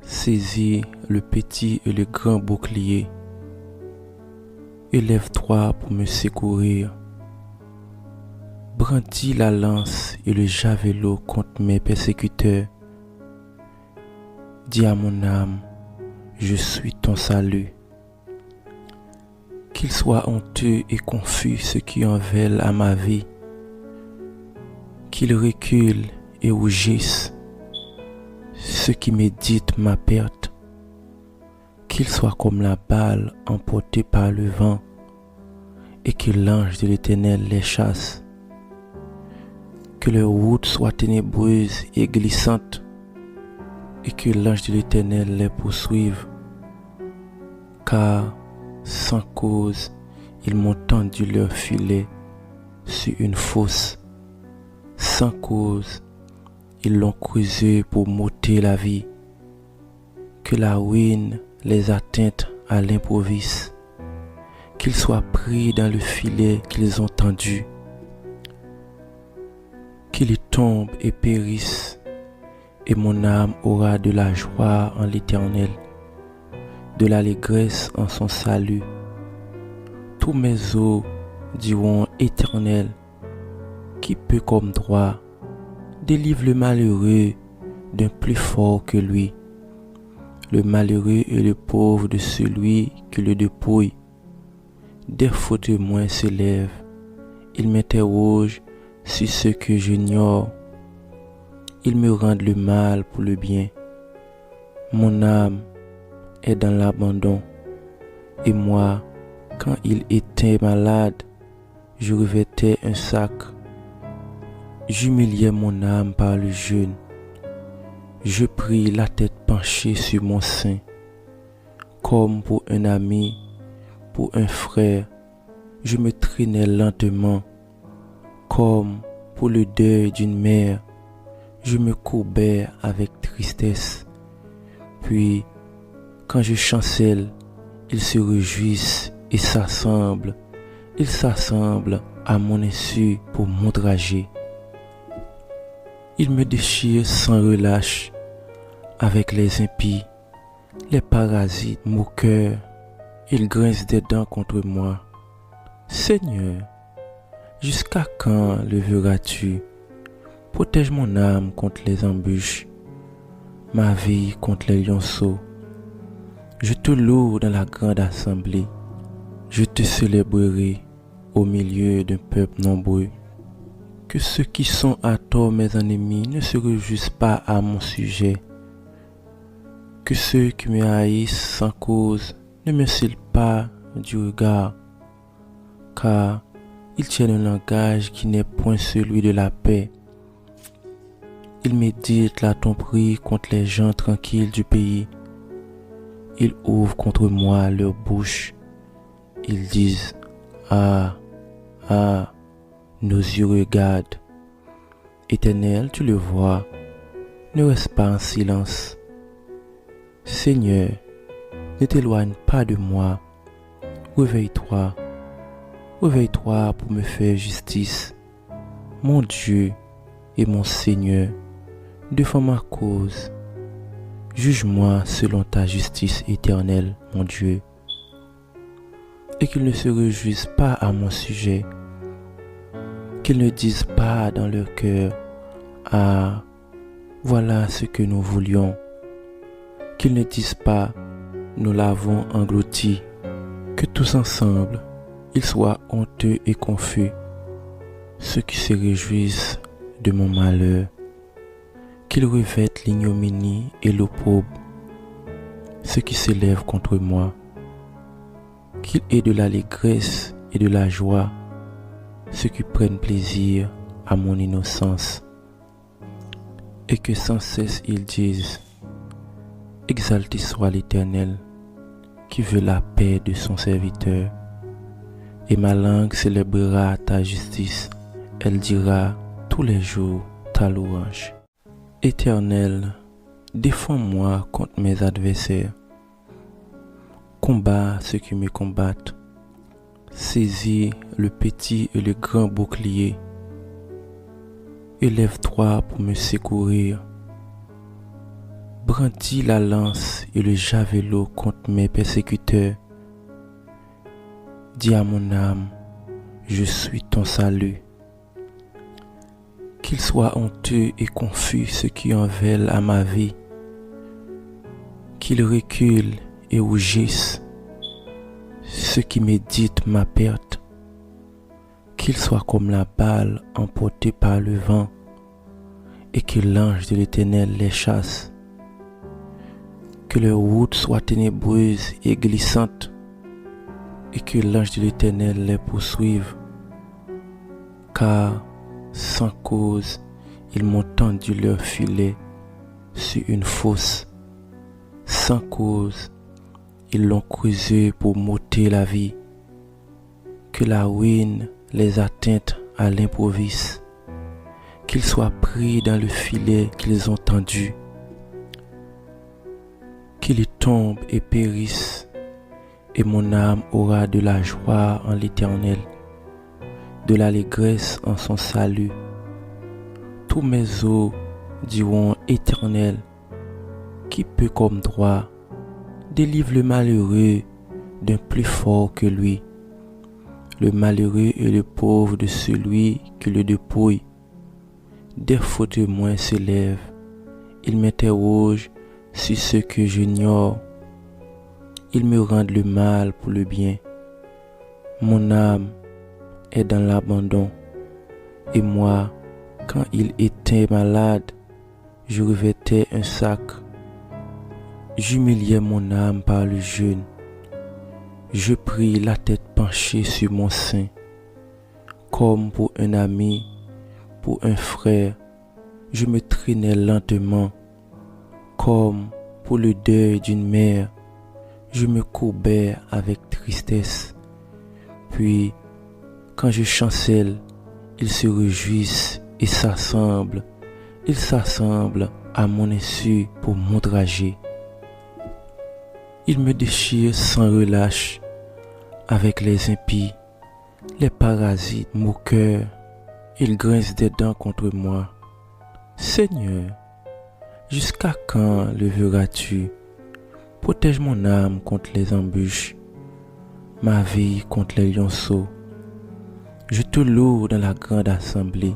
Saisis le petit et le grand bouclier. Élève-toi pour me secourir. Brandis la lance et le javelot contre mes persécuteurs. Dis à mon âme: Je suis ton salut. Qu'ils soient honteux et confus ceux qui en veulent à ma vie. Qu'ils reculent et rougissent ceux qui méditent ma perte. Qu'ils soient comme la balle emportée par le vent, et que l'ange de l'Éternel les chasse. Que leur route soit ténébreuse et glissante, et que l'ange de l'Éternel les poursuive. Car, sans cause, ils m'ont tendu leur filet sur une fosse. Sans cause, ils l'ont creusé pour m'ôter la vie. Que la ruine les atteigne à l'improviste. Qu'ils soient pris dans le filet qu'ils ont tendu. Qu'ils y tombent et périssent, et mon âme aura de la joie en l'Éternel, de l'allégresse en son salut. Tous mes os diront: Éternel, qui peut comme toi, délivre le malheureux d'un plus fort que lui, le malheureux et le pauvre de celui qui le dépouille. Des faux témoins se lèvent, ils m'interrogent sur ce que j'ignore. Ils me rendent le mal pour le bien. Mon âme est dans l'abandon, et moi, quand il était malade, je revêtais un sac. J'humiliais mon âme par le jeûne. Je pris la tête penchée sur mon sein, comme pour un ami, pour un frère. Je me traînais lentement, comme pour le deuil d'une mère. Je me courbais avec tristesse. Puis, quand je chancelle, ils se réjouissent et s'assemblent. Ils s'assemblent à mon insu pour m'outrager. Ils me déchirent sans relâche avec les impies, les parasites moqueurs. Ils grincent des dents contre moi. Seigneur, jusqu'à quand le verras-tu? Protège mon âme contre les embûches, ma vie contre les lionceaux. Je te loue dans la grande assemblée. Je te célébrerai au milieu d'un peuple nombreux. Que ceux qui sont à tort mes ennemis ne se réjouissent pas à mon sujet. Que ceux qui me haïssent sans cause ne me cillent pas du regard, car ils tiennent un langage qui n'est point celui de la paix. Ils méditent la tromperie contre les gens tranquilles du pays. Ils ouvrent contre moi leur bouche. Ils disent: Ah, ah, nos yeux regardent. Éternel, tu le vois, ne reste pas en silence. Seigneur, ne t'éloigne pas de moi. Réveille-toi, réveille-toi pour me faire justice. Mon Dieu et mon Seigneur, défends ma cause. Juge-moi selon ta justice éternelle, mon Dieu. Et qu'ils ne se réjouissent pas à mon sujet. Qu'ils ne disent pas dans leur cœur: Ah, voilà ce que nous voulions. Qu'ils ne disent pas: Nous l'avons englouti. Que tous ensemble, ils soient honteux et confus, ceux qui se réjouissent de mon malheur. Qu'ils revêtent l'ignominie et l'opprobre, ceux qui s'élèvent contre moi. Qu'il ait de l'allégresse et de la joie, ceux qui prennent plaisir à mon innocence. Et que sans cesse ils disent: Exalté soit l'Éternel, qui veut la paix de son serviteur. Et ma langue célébrera ta justice, elle dira tous les jours ta louange. Éternel, défends-moi contre mes adversaires. Combat ceux qui me combattent. Saisis le petit et le grand bouclier. Élève-toi pour me secourir. Brandis la lance et le javelot contre mes persécuteurs. Dis à mon âme: Je suis ton salut. Qu'ils soient honteux et confus ceux qui en veulent à ma vie. Qu'ils reculent et rougissent ceux qui méditent ma perte. Qu'ils soient comme la balle emportée par le vent, et que l'ange de l'Éternel les chasse. Que leur route soit ténébreuse et glissante, et que l'ange de l'Éternel les poursuive. Car, sans cause, ils m'ont tendu leur filet sur une fosse. Sans cause, ils l'ont creusé pour m'ôter la vie. Que la ruine les atteigne à l'improviste. Qu'ils soient pris dans le filet qu'ils ont tendu. Qu'ils y tombent et périssent, et mon âme aura de la joie en l'Éternel, de l'allégresse en son salut. Tous mes os diront Éternel, qui peut comme toi délivre le malheureux d'un plus fort que lui. Le malheureux et le pauvre de celui qui le dépouille. Des fautes de moi s'élèvent, ils m'interrogent sur ce que j'ignore. Ils me rendent le mal pour le bien. Mon âme est dans l'abandon. Et moi, quand il était malade, je revêtais un sac. J'humiliais mon âme par le jeûne. Je pris la tête penchée sur mon sein. Comme pour un ami, pour un frère, je me traînais lentement. Comme pour le deuil d'une mère, je me courbais avec tristesse. Puis, quand je chancelle, ils se réjouissent et s'assemblent. Ils s'assemblent à mon insu pour m'outrager. Ils me déchirent sans relâche avec les impies, les parasites moqueurs. Ils grincent des dents contre moi. Seigneur, jusqu'à quand le verras-tu? Protège mon âme contre les embûches, ma vie contre les lionceaux. Je te loue dans la grande assemblée.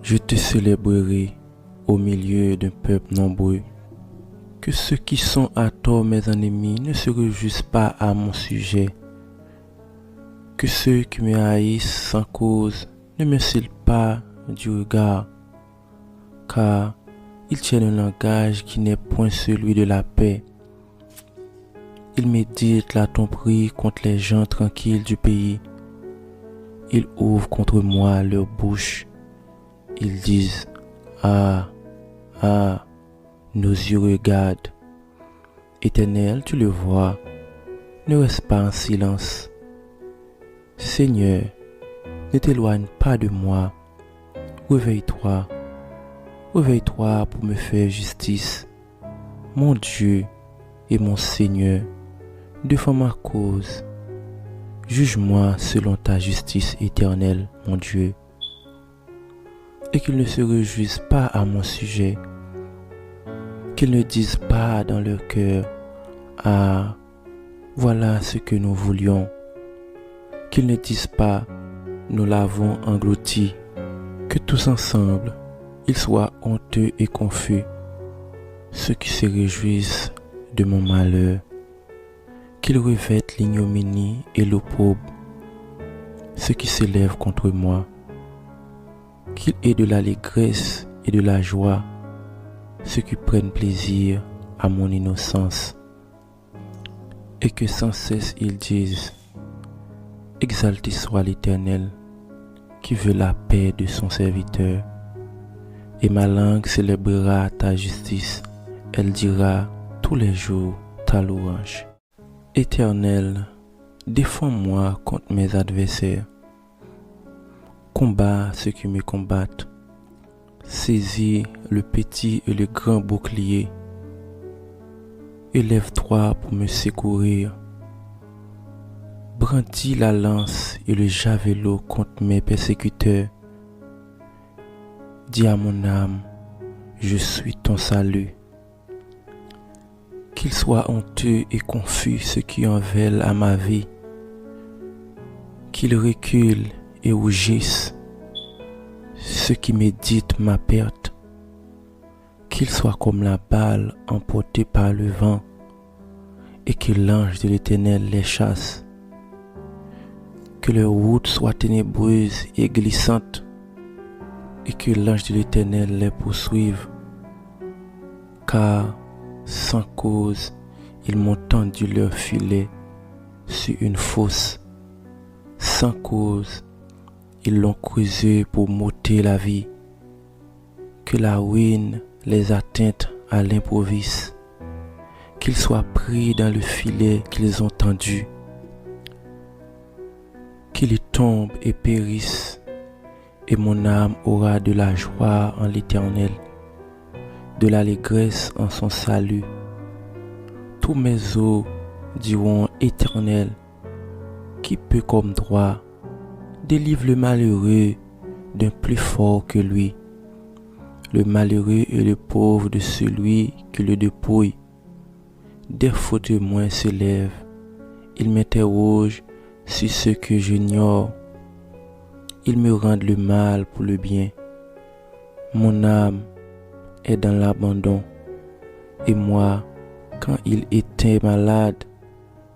Je te célébrerai au milieu d'un peuple nombreux. Que ceux qui sont à tort mes ennemis ne se réjouissent pas à mon sujet. Que ceux qui me haïssent sans cause ne me cillent pas du regard, car ils tiennent un langage qui n'est point celui de la paix. Ils méditent la tromperie contre les gens tranquilles du pays. Ils ouvrent contre moi leur bouche. Ils disent, ah, ah, nos yeux regardent. Éternel, tu le vois, ne reste pas en silence. Seigneur, ne t'éloigne pas de moi. Réveille-toi, réveille-toi pour me faire justice. Mon Dieu et mon Seigneur, défends ma cause. Juge-moi selon ta justice éternelle, mon Dieu. Et qu'ils ne se réjouissent pas à mon sujet. Qu'ils ne disent pas dans leur cœur, ah, voilà ce que nous voulions. Qu'ils ne disent pas, nous l'avons englouti. Que tous ensemble, ils soient honteux et confus, ceux qui se réjouissent de mon malheur. Qu'ils revêtent l'ignominie et l'opprobre, ceux qui s'élèvent contre moi. Qu'il ait de l'allégresse et de la joie, ceux qui prennent plaisir à mon innocence. Et que sans cesse ils disent, exalté soit l'Éternel, qui veut la paix de son serviteur. Et ma langue célébrera ta justice, elle dira tous les jours ta louange. Éternel, défends-moi contre mes adversaires. Combat ceux qui me combattent. Saisis le petit et le grand bouclier. Élève-toi pour me secourir. Brandis la lance et le javelot contre mes persécuteurs. Dis à mon âme, je suis ton salut. Qu'ils soient honteux et confus ceux qui en veulent à ma vie. Qu'ils reculent et rougissent ceux qui méditent ma perte. Qu'ils soient comme la balle emportée par le vent et que l'ange de l'Éternel les chasse. Que leur route soit ténébreuse et glissante et que l'ange de l'Éternel les poursuive. Car sans cause, ils m'ont tendu leur filet sur une fosse. Sans cause, ils l'ont creusé pour m'ôter la vie. Que la ruine les atteigne à l'improviste. Qu'ils soient pris dans le filet qu'ils ont tendu. Qu'ils tombent et périssent. Et mon âme aura de la joie en l'Éternel, de l'allégresse en son salut. Tous mes os diront Éternel, qui peut comme toi délivre le malheureux d'un plus fort que lui. le malheureux et le pauvre de celui qui le dépouille. Des faux témoins s'élèvent, ils m'interrogent sur ce que j'ignore. Ils me rendent le mal pour le bien. Mon âme est dans l'abandon, et moi, quand il était malade,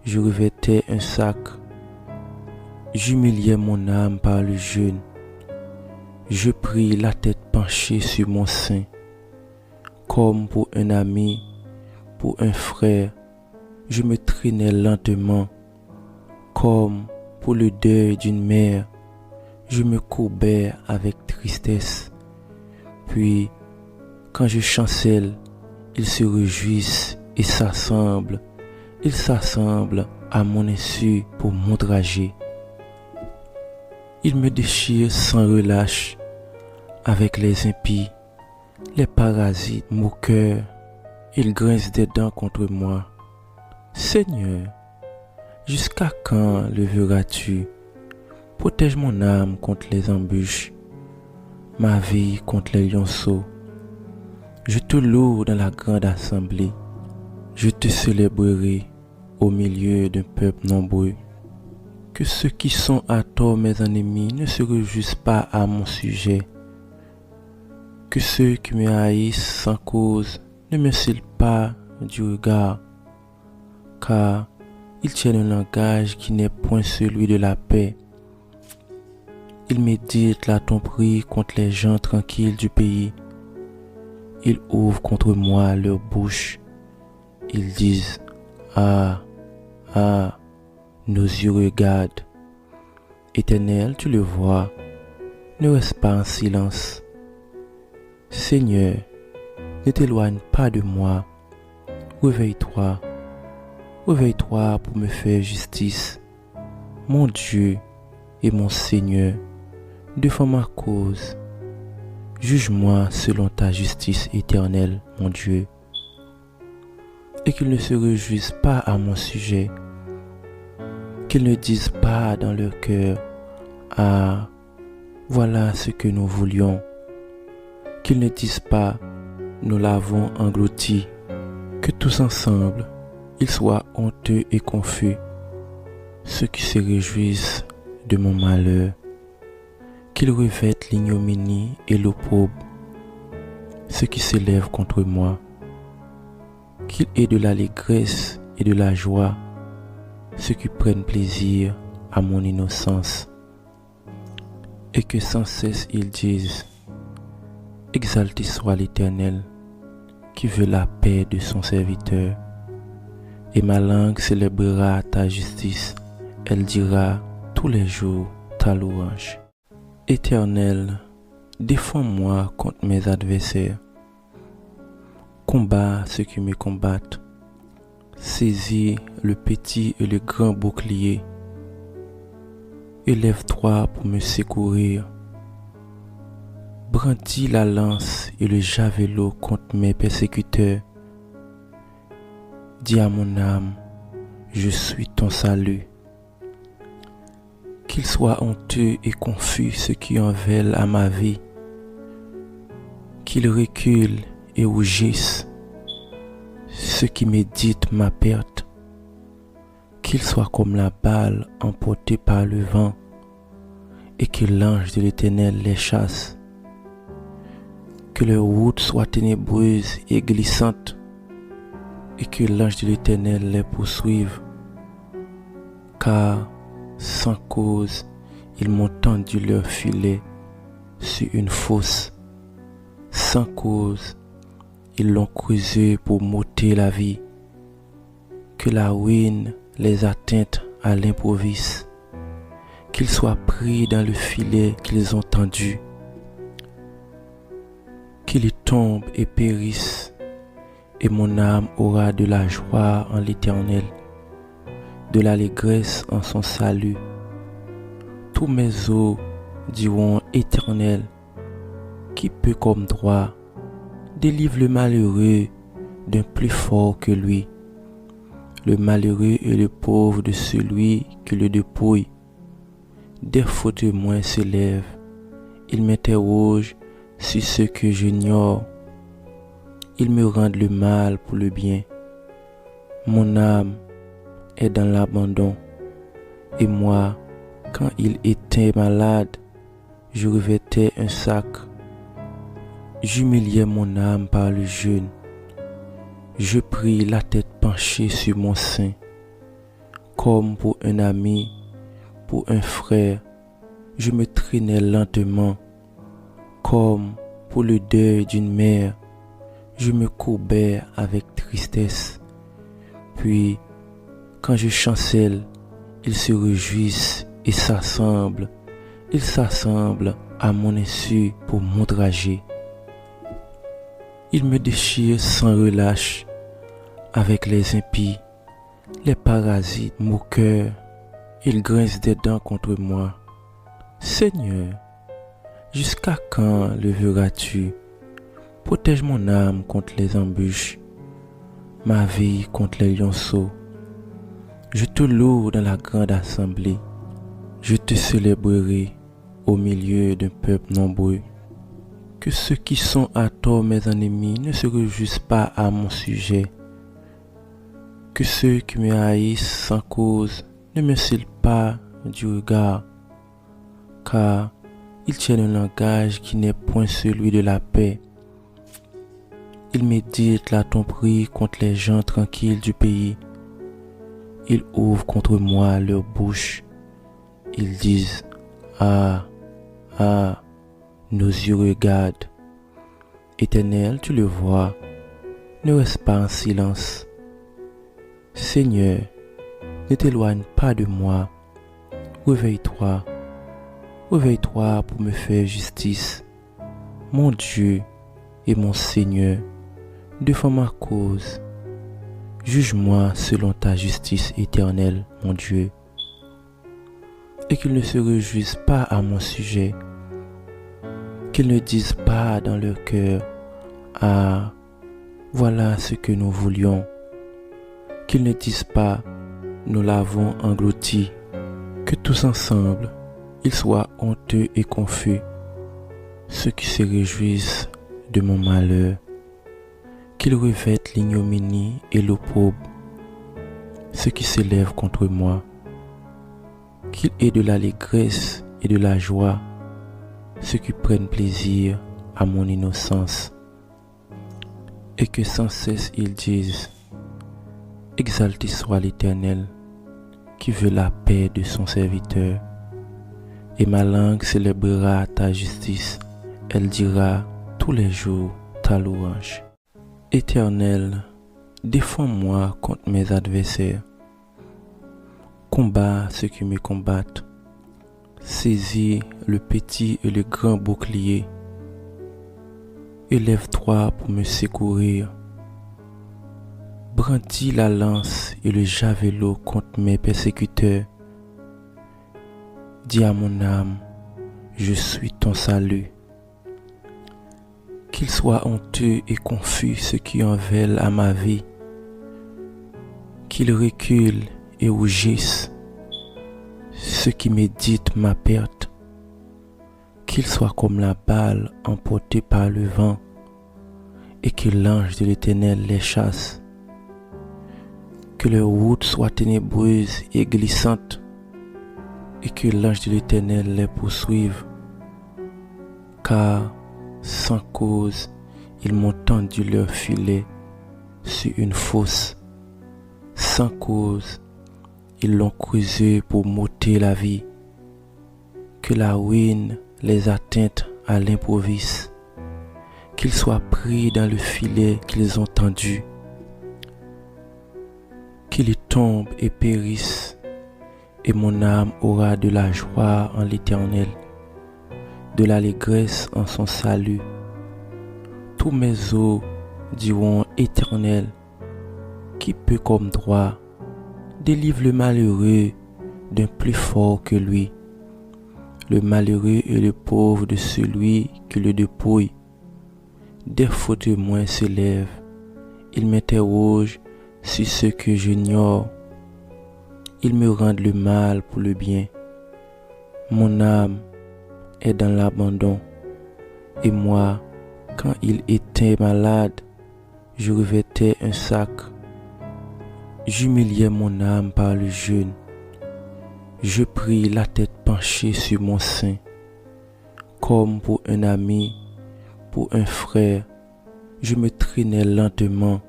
je revêtais un sac. J'humiliais mon âme par le jeûne. Je pris la tête penchée sur mon sein. Comme pour un ami, pour un frère, je me traînais lentement. Comme pour le deuil d'une mère, je me courbais avec tristesse. Puis, quand je chancelle, ils se réjouissent et s'assemblent. Ils s'assemblent à mon insu pour m'outrager. Ils me déchirent sans relâche avec les impies, les parasites moqueurs. Ils grincent des dents contre moi. Seigneur, jusqu'à quand le verras-tu? Protège mon âme contre les embûches, ma vie contre les lionceaux. Je te loue dans la grande assemblée. Je te célébrerai au milieu d'un peuple nombreux. Que ceux qui sont à tort mes ennemis ne se réjouissent pas à mon sujet. Que ceux qui me haïssent sans cause ne me cillent pas du regard, car ils tiennent un langage qui n'est point celui de la paix. Ils méditent la tromperie contre les gens tranquilles du pays. Ils ouvrent contre moi leur bouche. Ils disent: Ah, ah, nos yeux regardent. Éternel, tu le vois, ne reste pas en silence. Seigneur, ne t'éloigne pas de moi. Réveille-toi, réveille-toi pour me faire justice. Mon Dieu et mon Seigneur, défends ma cause. Juge-moi selon ta justice éternelle, mon Dieu. Et qu'ils ne se réjouissent pas à mon sujet. Qu'ils ne disent pas dans leur cœur: Ah, voilà ce que nous voulions. Qu'ils ne disent pas: Nous l'avons englouti. Que tous ensemble, ils soient honteux et confus, ceux qui se réjouissent de mon malheur. Qu'ils revêtent l'ignominie et l'opprobre, ceux qui s'élèvent contre moi. Qu'il aient de l'allégresse et de la joie, ceux qui prennent plaisir à mon innocence. Et que sans cesse ils disent: Exalté soit l'Éternel, qui veut la paix de son serviteur. Et ma langue célébrera ta justice, elle dira tous les jours ta louange. Éternel, défends-moi contre mes adversaires. Combat ceux qui me combattent. Saisis le petit et le grand bouclier. Élève-toi pour me secourir. Brandis la lance et le javelot contre mes persécuteurs. Dis à mon âme: Je suis ton salut. Qu'ils soient honteux et confus ceux qui en veulent à ma vie. Qu'ils reculent et rougissent ceux qui méditent ma perte. Qu'ils soient comme la balle emportée par le vent, et que l'ange de l'Éternel les chasse. Que leur route soit ténébreuse et glissante, et que l'ange de l'Éternel les poursuive. Car, sans cause, ils m'ont tendu leur filet sur une fosse. Sans cause, ils l'ont creusé pour m'ôter la vie. Que la ruine les atteigne à l'improviste. Qu'ils soient pris dans le filet qu'ils ont tendu. Qu'ils y tombent et périssent. Et mon âme aura de la joie en l'Éternel, de l'allégresse en son salut. Tous mes os diront: Éternel, qui peut comme droit? Délivre le malheureux d'un plus fort que lui, le malheureux et le pauvre de celui qui le dépouille. Des faux témoins s'élèvent, ils m'interrogent sur ceux que j'ignore. Ils me rendent le mal pour le bien. Mon âme est dans l'abandon. Et moi, quand il était malade, je revêtais un sac. J'humiliais mon âme par le jeûne. Je pris la tête penchée sur mon sein. Comme pour un ami, pour un frère, je me traînais lentement. Comme pour le deuil d'une mère, je me courbais avec tristesse. Puis, quand je chancelle, ils se réjouissent et s'assemblent. Ils s'assemblent à mon insu pour m'outrager. Ils me déchirent sans relâche avec les impies, les parasites moqueurs. Ils grincent des dents contre moi. Seigneur, jusqu'à quand le verras-tu? Protège mon âme contre les embûches, ma vie contre les lionceaux. Je te loue dans la grande assemblée. Je te célébrerai au milieu d'un peuple nombreux. Que ceux qui sont à tort mes ennemis ne se réjouissent pas à mon sujet. Que ceux qui me haïssent sans cause ne me cillent pas du regard, car ils tiennent un langage qui n'est point celui de la paix. Ils méditent la tromperie contre les gens tranquilles du pays. Ils ouvrent contre moi leur bouche. Ils disent: Ah, ah, nos yeux regardent. Éternel, tu le vois, ne reste pas en silence. Seigneur, ne t'éloigne pas de moi. Réveille-toi, réveille-toi pour me faire justice. Mon Dieu et mon Seigneur, défends ma cause. Juge-moi selon ta justice éternelle, mon Dieu. Et qu'ils ne se réjouissent pas à mon sujet. Qu'ils ne disent pas dans leur cœur: Ah, voilà ce que nous voulions. Qu'ils ne disent pas: Nous l'avons englouti. Que tous ensemble, ils soient honteux et confus, ceux qui se réjouissent de mon malheur. Qu'ils revêtent l'ignominie et l'opprobre, ceux qui s'élèvent contre moi. Qu'il aient de l'allégresse et de la joie, ceux qui prennent plaisir à mon innocence. Et que sans cesse ils disent: Exalté soit l'Éternel, qui veut la paix de son serviteur. Et ma langue célébrera ta justice, elle dira tous les jours ta louange. Éternel, défends-moi contre mes adversaires. Combat ceux qui me combattent. Saisis le petit et le grand bouclier. Élève-toi pour me secourir. Brandis la lance et le javelot contre mes persécuteurs. Dis à mon âme: Je suis ton salut. Qu'ils soient honteux et confus ceux qui en veulent à ma vie. Qu'ils reculent et rougissent ceux qui méditent ma perte. Qu'ils soient comme la balle emportée par le vent, et que l'ange de l'Éternel les chasse. Que leur route soit ténébreuse et glissante, et que l'ange de l'Éternel les poursuive. Car, sans cause, ils m'ont tendu leur filet sur une fosse. Sans cause, ils l'ont creusé pour m'ôter la vie. Que la ruine les atteigne à l'improviste. Qu'ils soient pris dans le filet qu'ils ont tendu. Qu'ils y tombent et périssent, et mon âme aura de la joie en l'Éternel, de l'allégresse en son salut. Tous mes os diront: Éternel, qui peut comme droit, délivre le malheureux d'un plus fort que lui, le malheureux et le pauvre de celui qui le dépouille. Des faux témoins se lèvent, ils m'interrogent sur ce que j'ignore. Ils me rendent le mal pour le bien. Mon âme est dans l'abandon. Et moi, quand il était malade, je revêtais un sac. J'humiliais mon âme par le jeûne. Je pris la tête penchée sur mon sein, comme pour un ami, pour un frère. Je me traînais lentement,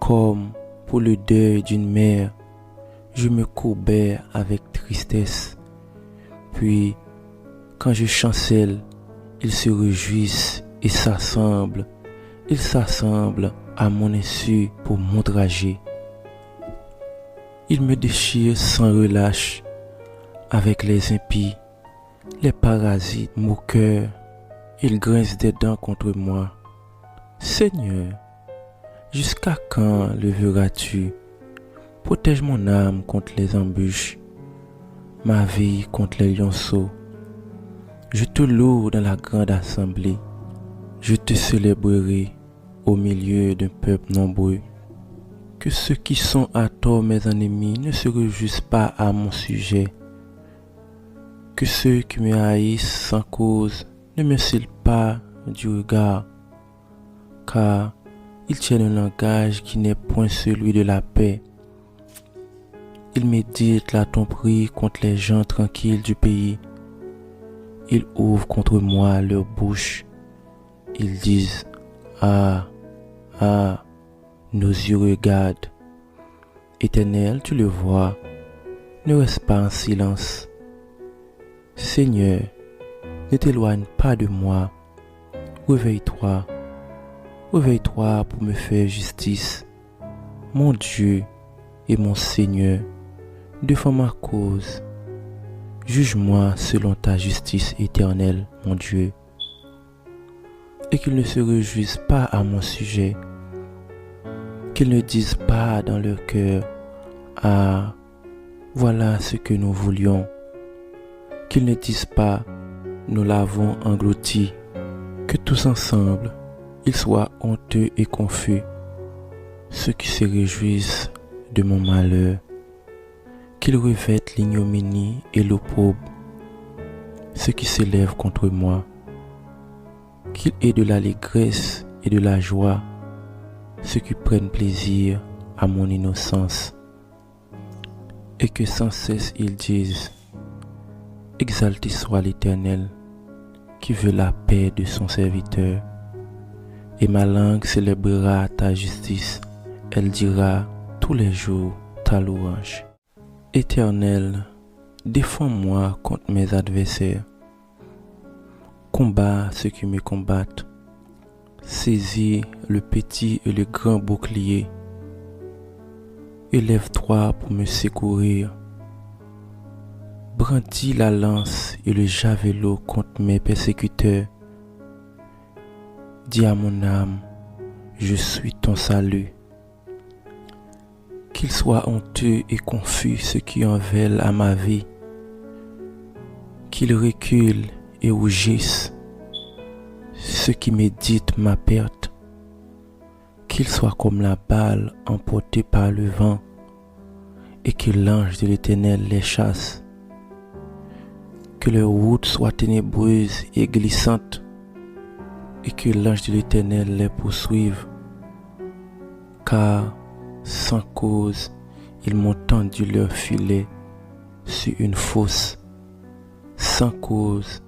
comme pour le deuil d'une mère. Je me courbais avec tristesse. Puis, quand je chancelle, ils se réjouissent et s'assemblent. Ils s'assemblent à mon insu pour m'outrager. Ils me déchirent sans relâche avec les impies, les parasites moqueurs. Ils grincent des dents contre moi. Seigneur, jusqu'à quand le verras-tu? Protège mon âme contre les embûches, ma vie contre les lionceaux. Je te loue dans la grande assemblée. Je te célébrerai au milieu d'un peuple nombreux. Que ceux qui sont à tort mes ennemis ne se réjouissent pas à mon sujet. Que ceux qui me haïssent sans cause ne me cillent pas du regard, car ils tiennent un langage qui n'est point celui de la paix. Ils méditent la tromperie contre les gens tranquilles du pays. Ils ouvrent contre moi leur bouche. Ils disent: Ah, ah, nos yeux regardent. Éternel, tu le vois, ne reste pas en silence. Seigneur, ne t'éloigne pas de moi. Réveille-toi, réveille-toi pour me faire justice. Mon Dieu et mon Seigneur, défends ma cause. Juge-moi selon ta justice éternelle, mon Dieu. Et qu'ils ne se réjouissent pas à mon sujet. Qu'ils ne disent pas dans leur cœur: Ah, voilà ce que nous voulions. Qu'ils ne disent pas: Nous l'avons englouti. Que tous ensemble, ils soient honteux et confus, ceux qui se réjouissent de mon malheur. Qu'ils revêtent l'ignominie et l'opprobre, ceux qui s'élèvent contre moi. Qu'il ait de l'allégresse et de la joie, ceux qui prennent plaisir à mon innocence. Et que sans cesse ils disent: Exalté soit l'Éternel, qui veut la paix de son serviteur. Et ma langue célébrera ta justice, elle dira tous les jours ta louange. Éternel, défends-moi contre mes adversaires. Combat ceux qui me combattent. Saisis le petit et le grand bouclier. Élève-toi pour me secourir. Brandis la lance et le javelot contre mes persécuteurs. Dis à mon âme: Je suis ton salut. Qu'ils soient honteux et confus ceux qui en veulent à ma vie. Qu'ils reculent et rougissent ceux qui méditent ma perte. Qu'ils soient comme la balle emportée par le vent, et que l'ange de l'Éternel les chasse. Que leur route soit ténébreuse et glissante, et que l'ange de l'Éternel les poursuive. Car, sans cause, ils m'ont tendu leur filet sur une fosse. Sans cause,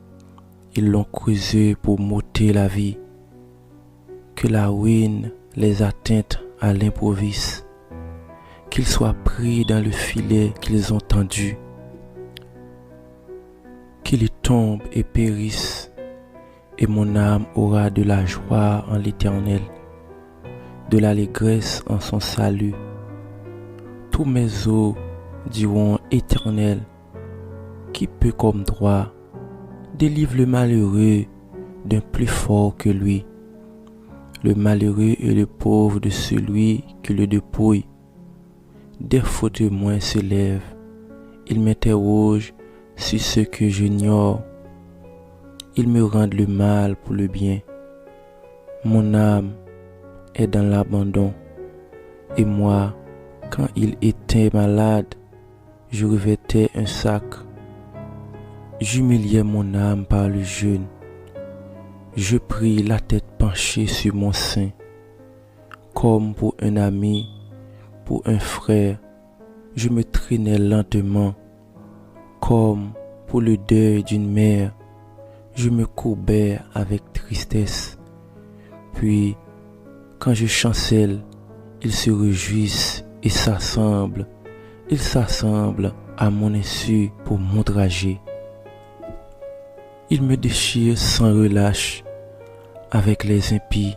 ils l'ont creusé pour m'ôter la vie. Que la ruine les atteigne à l'improviste. Qu'ils soient pris dans le filet qu'ils ont tendu. Qu'ils y tombent et périssent. Et mon âme aura de la joie en l'Éternel, de l'allégresse en son salut. Tous mes os diront: Éternel, qui peut comme toi? Délivre le malheureux d'un plus fort que lui, le malheureux et le pauvre de celui qui le dépouille. Des faux témoins se lèvent, ils m'interrogent sur ce que j'ignore. Ils me rendent le mal pour le bien. Mon âme est dans l'abandon, et moi, quand il était malade, je revêtais un sac. J'humiliais mon âme par le jeûne. Je pris la tête penchée sur mon sein, comme pour un ami, pour un frère. Je me traînais lentement, comme pour le deuil d'une mère. Je me courbais avec tristesse. Puis, quand je chancelle, ils se réjouissent et s'assemblent. Ils s'assemblent à mon insu pour m'outrager. Ils me déchirent sans relâche avec les impies,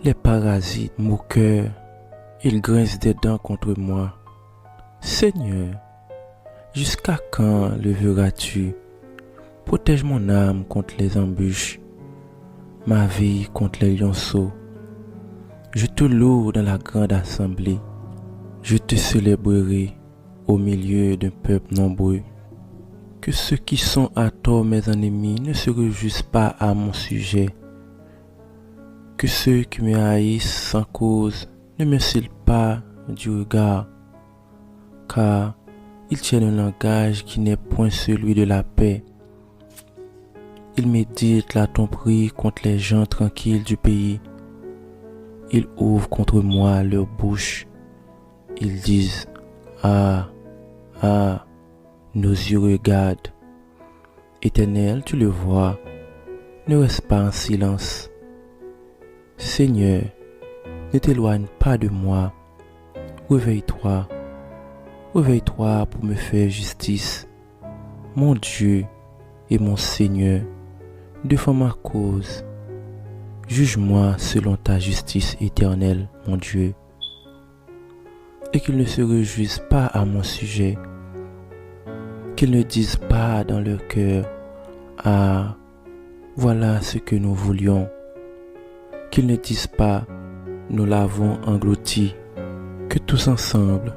les parasites moqueurs. Ils grincent des dents contre moi. Seigneur, jusqu'à quand le verras-tu? Protège mon âme contre les embûches, ma vie contre les lionceaux. Je te loue dans la grande assemblée. Je te célébrerai au milieu d'un peuple nombreux. Que ceux qui sont à tort mes ennemis ne se réjouissent pas à mon sujet. Que ceux qui me haïssent sans cause ne me cillent pas du regard, car ils tiennent un langage qui n'est point celui de la paix. Ils méditent la tromperie contre les gens tranquilles du pays. Ils ouvrent contre moi leur bouche. Ils disent: Ah, ah, nos yeux regardent. Éternel, tu le vois, ne reste pas en silence. Seigneur, ne t'éloigne pas de moi. Réveille-toi, réveille-toi pour me faire justice. Mon Dieu et mon Seigneur, défends ma cause. Juge-moi selon ta justice éternelle, mon Dieu. Et qu'ils ne se réjouissent pas à mon sujet. Qu'ils ne disent pas dans leur cœur: Ah, voilà ce que nous voulions. Qu'ils ne disent pas: Nous l'avons englouti. Que tous ensemble,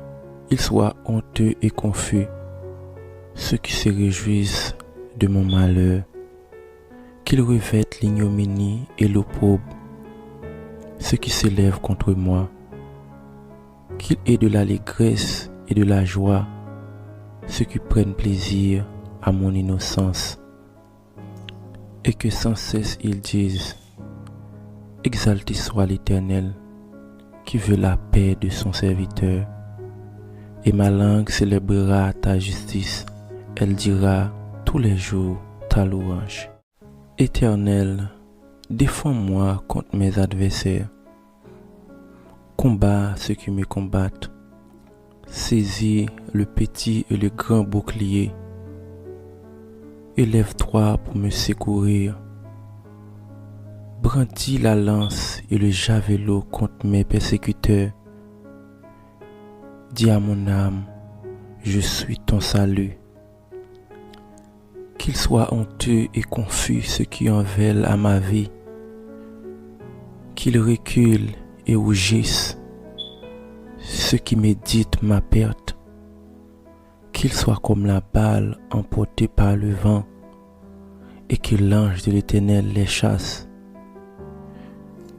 ils soient honteux et confus, ceux qui se réjouissent de mon malheur. Qu'ils revêtent l'ignominie et l'opprobre, ceux qui s'élèvent contre moi. Qu'il ait de l'allégresse et de la joie, ceux qui prennent plaisir à mon innocence. Et que sans cesse ils disent: Exalté soit l'Éternel, qui veut la paix de son serviteur. Et ma langue célébrera ta justice, elle dira tous les jours ta louange. Éternel, défends-moi contre mes adversaires. Combat ceux qui me combattent. Saisis le petit et le grand bouclier. Élève-toi pour me secourir. Brandis la lance et le javelot contre mes persécuteurs. Dis à mon âme: Je suis ton salut. Qu'ils soient honteux et confus ceux qui en veulent à ma vie. Qu'ils reculent et rougissent ceux qui méditent ma perte. Qu'ils soient comme la balle emportée par le vent et que l'ange de l'Éternel les chasse.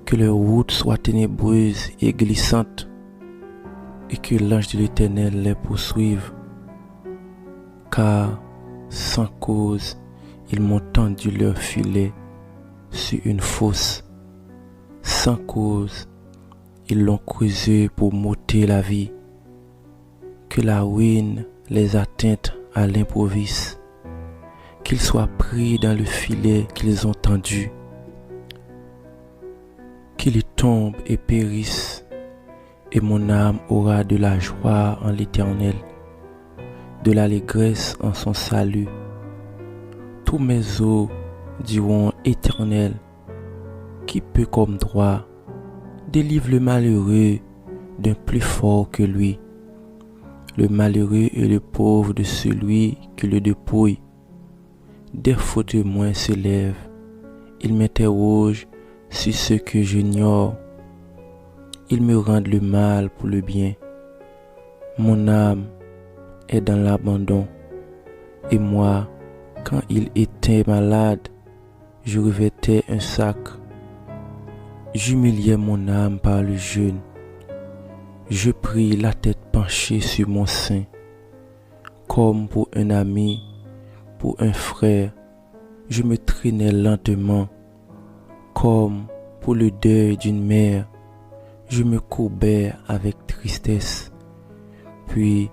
Que leur route soit ténébreuse et glissante et que l'ange de l'Éternel les poursuive. Car sans cause, ils m'ont tendu leur filet sur une fosse. Sans cause, ils l'ont creusé pour m'ôter la vie. Que la ruine les atteigne à l'improviste. Qu'ils soient pris dans le filet qu'ils ont tendu. Qu'ils tombent et périssent. Et mon âme aura de la joie en l'Éternel, de l'allégresse en son salut. Tous mes os diront: Éternel, qui peut comme toi? Délivre le malheureux d'un plus fort que lui, le malheureux et le pauvre de celui qui le dépouille. Des faux témoins s'élèvent, ils m'interrogent sur ce que j'ignore. Ils me rendent le mal pour le bien. Mon âme est dans l'abandon. Et moi, quand il était malade, je revêtais un sac. J'humiliais mon âme par le jeûne. Je pris la tête penchée sur mon sein. Comme pour un ami, pour un frère, je me traînais lentement, Comme pour le deuil d'une mère, je me courbais avec tristesse. Puis,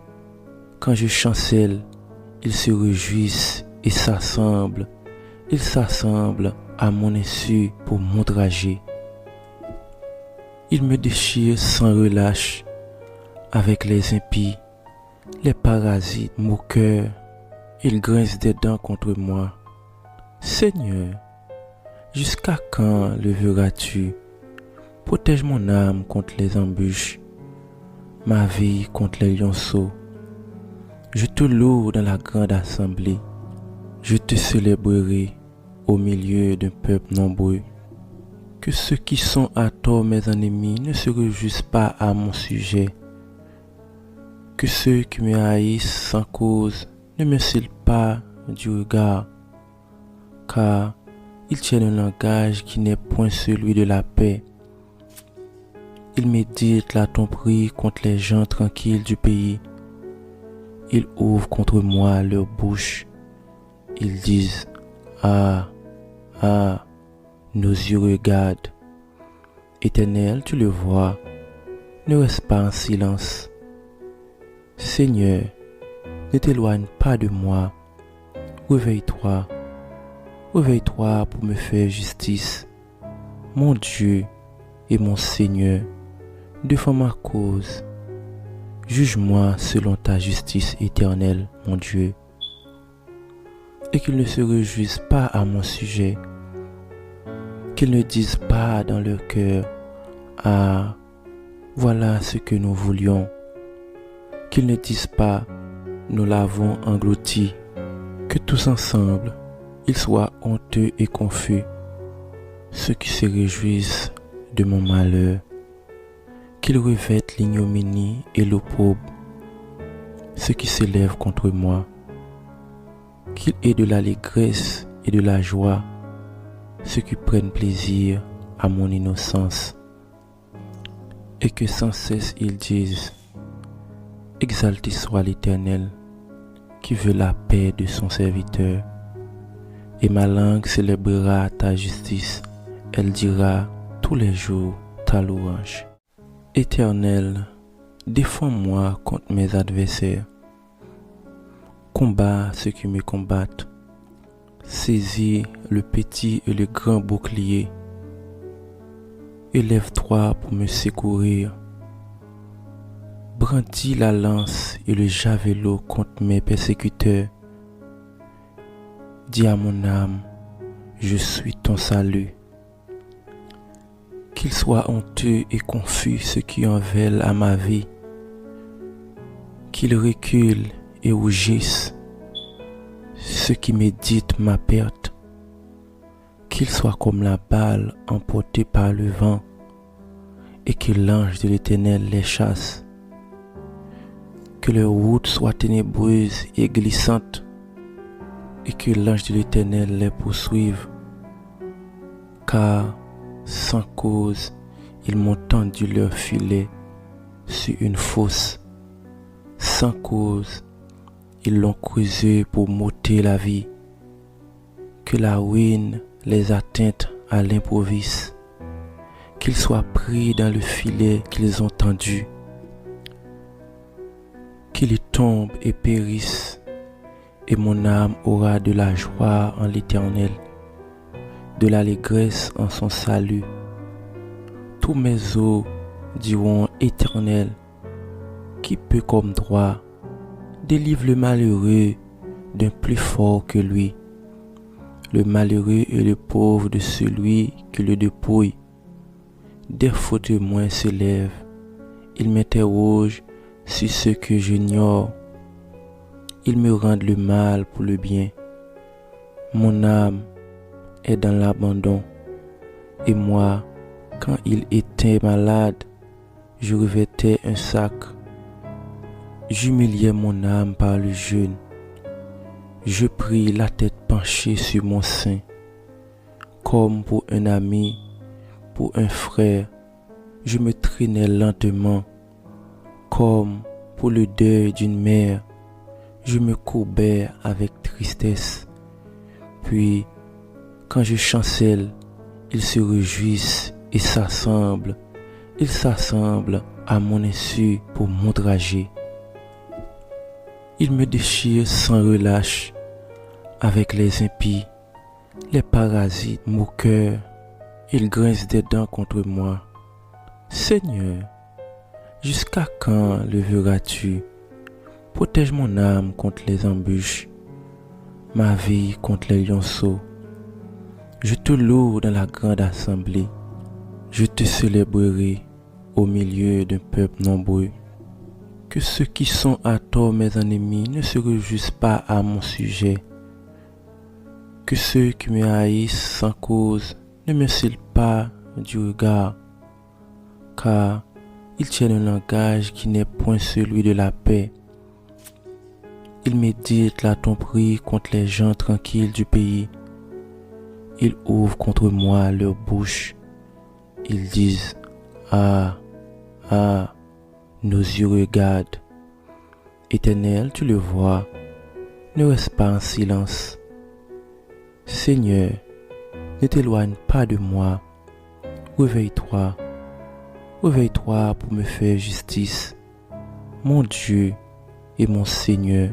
quand je chancelle, ils se réjouissent et s'assemblent. Ils s'assemblent à mon insu pour m'outrager. Ils me déchirent sans relâche avec les impies, les parasites, moqueurs. Ils grincent des dents contre moi. Seigneur, jusqu'à quand le verras-tu? Protège mon âme contre les embûches, ma vie contre les lionceaux. Je te loue dans la grande assemblée. Je te célébrerai au milieu d'un peuple nombreux. Que ceux qui sont à tort mes ennemis ne se réjouissent pas à mon sujet. Que ceux qui me haïssent sans cause ne me cillent pas du regard, car ils tiennent un langage qui n'est point celui de la paix. Ils méditent la tromperie contre les gens tranquilles du pays. Ils ouvrent contre moi leur bouche. Ils disent: Ah, ah, nos yeux regardent. Éternel, tu le vois, ne reste pas en silence. Seigneur, ne t'éloigne pas de moi. Réveille-toi, réveille-toi pour me faire justice. Mon Dieu et mon Seigneur, défends ma cause. Juge-moi selon ta justice éternelle, mon Dieu. Et qu'ils ne se réjouissent pas à mon sujet. Qu'ils ne disent pas dans leur cœur: Ah, voilà ce que nous voulions. Qu'ils ne disent pas: Nous l'avons englouti. Que tous ensemble, ils soient honteux et confus, ceux qui se réjouissent de mon malheur. Qu'ils revêtent l'ignominie et l'opprobre, ceux qui s'élèvent contre moi. Qu'il aient de l'allégresse et de la joie, ceux qui prennent plaisir à mon innocence. Et que sans cesse ils disent: Exalté soit l'Éternel, qui veut la paix de son serviteur. Et ma langue célébrera ta justice, elle dira tous les jours ta louange. Éternel, défends-moi contre mes adversaires. Combat ceux qui me combattent. Saisis le petit et le grand bouclier. Élève-toi pour me secourir. Brandis la lance et le javelot contre mes persécuteurs. Dis à mon âme: Je suis ton salut. Qu'ils soient honteux et confus ceux qui en veulent à ma vie. Qu'ils reculent et rougissent ceux qui méditent ma perte. Qu'ils soient comme la balle emportée par le vent et que l'ange de l'Éternel les chasse. Que leur route soit ténébreuse et glissante et que l'ange de l'Éternel les poursuive. Car sans cause, ils m'ont tendu leur filet sur une fosse. Sans cause, ils l'ont creusé pour m'ôter la vie. Que la ruine les atteigne à l'improviste. Qu'ils soient pris dans le filet qu'ils ont tendu. Qu'ils y tombent et périssent. Et mon âme aura de la joie en l'Éternel, de l'allégresse en son salut. Tous mes os diront: Éternel, qui peut comme droit? Délivre le malheureux d'un plus fort que lui, le malheureux et le pauvre de celui qui le dépouille. Des faux témoins se lèvent, ils m'interrogent sur ce que j'ignore. Ils me rendent le mal pour le bien. Mon âme est dans l'abandon. Et moi, quand il était malade, je revêtais un sac. J'humiliais mon âme par le jeûne. Je pris la tête penchée sur mon sein. Comme pour un ami, pour un frère, je me traînais lentement. Comme pour le deuil d'une mère, je me courbais avec tristesse. Puis, quand je chancelle, ils se réjouissent et s'assemblent. Ils s'assemblent à mon insu pour m'outrager. Ils me déchirent sans relâche avec les impies, les parasites, moqueurs. Ils grincent des dents contre moi. Seigneur, jusqu'à quand le verras-tu? Protège mon âme contre les embûches, ma vie contre les lionceaux. Je te loue dans la grande assemblée. Je te célébrerai au milieu d'un peuple nombreux. Que ceux qui sont à tort mes ennemis ne se réjouissent pas à mon sujet. Que ceux qui me haïssent sans cause ne me cillent pas du regard, car ils tiennent un langage qui n'est point celui de la paix. Ils méditent la tromperie contre les gens tranquilles du pays. Ils ouvrent contre moi leur bouche. Ils disent: Ah, ah, nos yeux regardent. Éternel, tu le vois, ne reste pas en silence. Seigneur, ne t'éloigne pas de moi. Réveille-toi, réveille-toi pour me faire justice. Mon Dieu et mon Seigneur,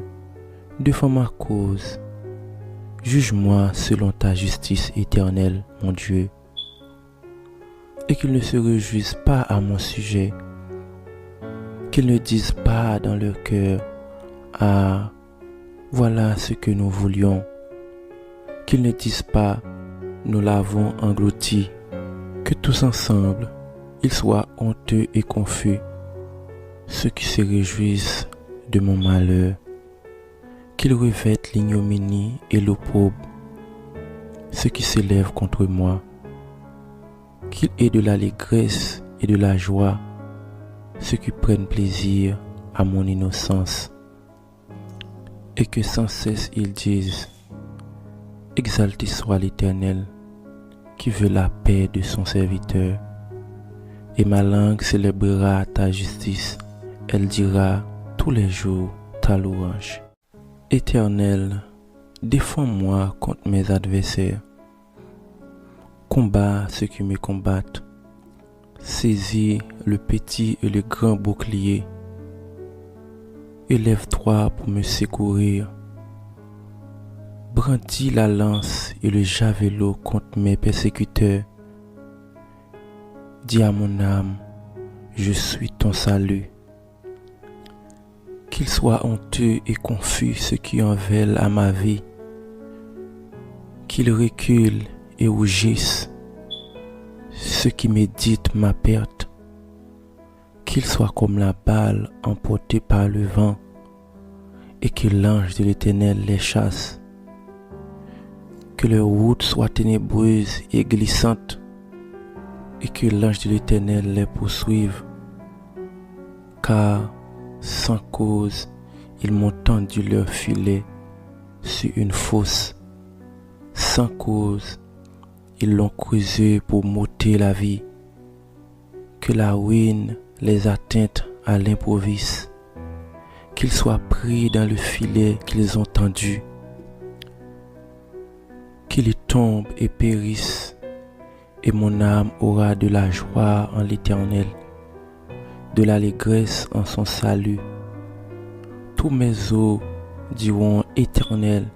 défends ma cause. Juge-moi selon ta justice éternelle, mon Dieu. Et qu'ils ne se réjouissent pas à mon sujet. Qu'ils ne disent pas dans leur cœur: Ah, voilà ce que nous voulions. Qu'ils ne disent pas: Nous l'avons englouti. Que tous ensemble, ils soient honteux et confus, ceux qui se réjouissent de mon malheur. Qu'ils revêtent l'ignominie et l'opprobre, ceux qui s'élèvent contre moi. Qu'il aient de l'allégresse et de la joie, ceux qui prennent plaisir à mon innocence. Et que sans cesse ils disent: Exalté soit l'Éternel, qui veut la paix de son serviteur. Et ma langue célébrera ta justice, elle dira tous les jours ta louange. Éternel, défends-moi contre mes adversaires. Combat ceux qui me combattent. Saisis le petit et le grand bouclier. Élève-toi pour me secourir. Brandis la lance et le javelot contre mes persécuteurs. Dis à mon âme: Je suis ton salut. Qu'ils soient honteux et confus ceux qui en veulent à ma vie. Qu'ils reculent et rougissent ceux qui méditent ma perte. Qu'ils soient comme la balle emportée par le vent, et que l'ange de l'Éternel les chasse. Que leur route soit ténébreuse et glissante, et que l'ange de l'Éternel les poursuive. Car, sans cause, ils m'ont tendu leur filet sur une fosse. Sans cause, ils l'ont creusé pour m'ôter la vie. Que la ruine les atteigne à l'improviste. Qu'ils soient pris dans le filet qu'ils ont tendu. Qu'ils y tombent et périssent, et mon âme aura de la joie en l'Éternel, de l'allégresse en son salut. Tous mes os diront: Éternel,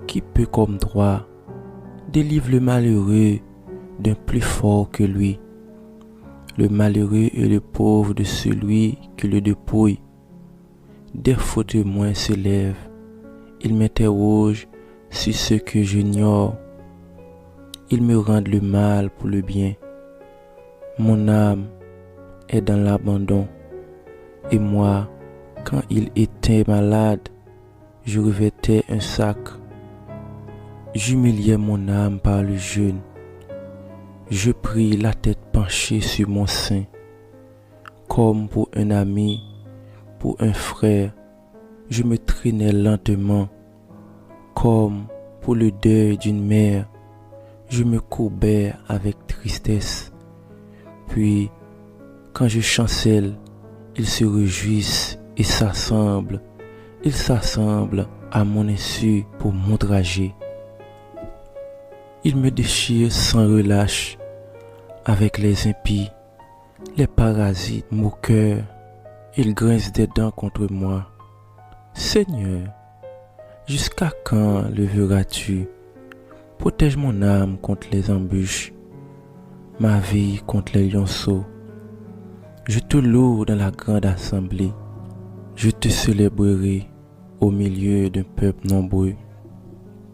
qui peut comme droit? Délivre le malheureux d'un plus fort que lui, le malheureux et le pauvre de celui qui le dépouille. Des faux témoins s'élèvent, ils m'interrogent sur ce que j'ignore. Ils me rendent le mal pour le bien. Mon âme est dans l'abandon, et moi, quand il était malade, je revêtais un sac. J'humiliais mon âme par le jeûne. Je pris la tête penchée sur mon sein. Comme pour un ami, pour un frère, je me traînais lentement. Comme pour le deuil d'une mère, je me courbais avec tristesse. Puis, quand je chancelle, ils se réjouissent et s'assemblent. Ils s'assemblent à mon insu pour m'outrager. Il me déchire sans relâche avec les impies, les parasites, moqueurs. Il grince des dents contre moi. Seigneur, jusqu'à quand le verras-tu? Protège mon âme contre les embûches, ma vie contre les lionceaux. Je te loue dans la grande assemblée. Je te célébrerai au milieu d'un peuple nombreux.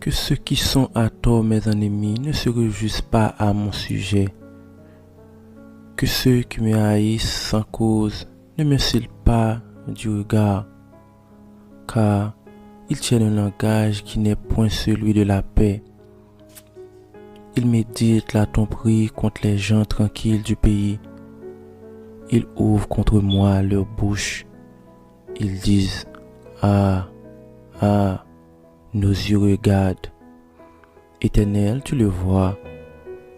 Que ceux qui sont à tort mes ennemis ne se réjouissent pas à mon sujet. Que ceux qui me haïssent sans cause ne me cillent pas du regard, car ils tiennent un langage qui n'est point celui de la paix. Ils méditent la tromperie contre les gens tranquilles du pays. Ils ouvrent contre moi leur bouche. Ils disent: Ah, ah, nos yeux regardent. Éternel, tu le vois,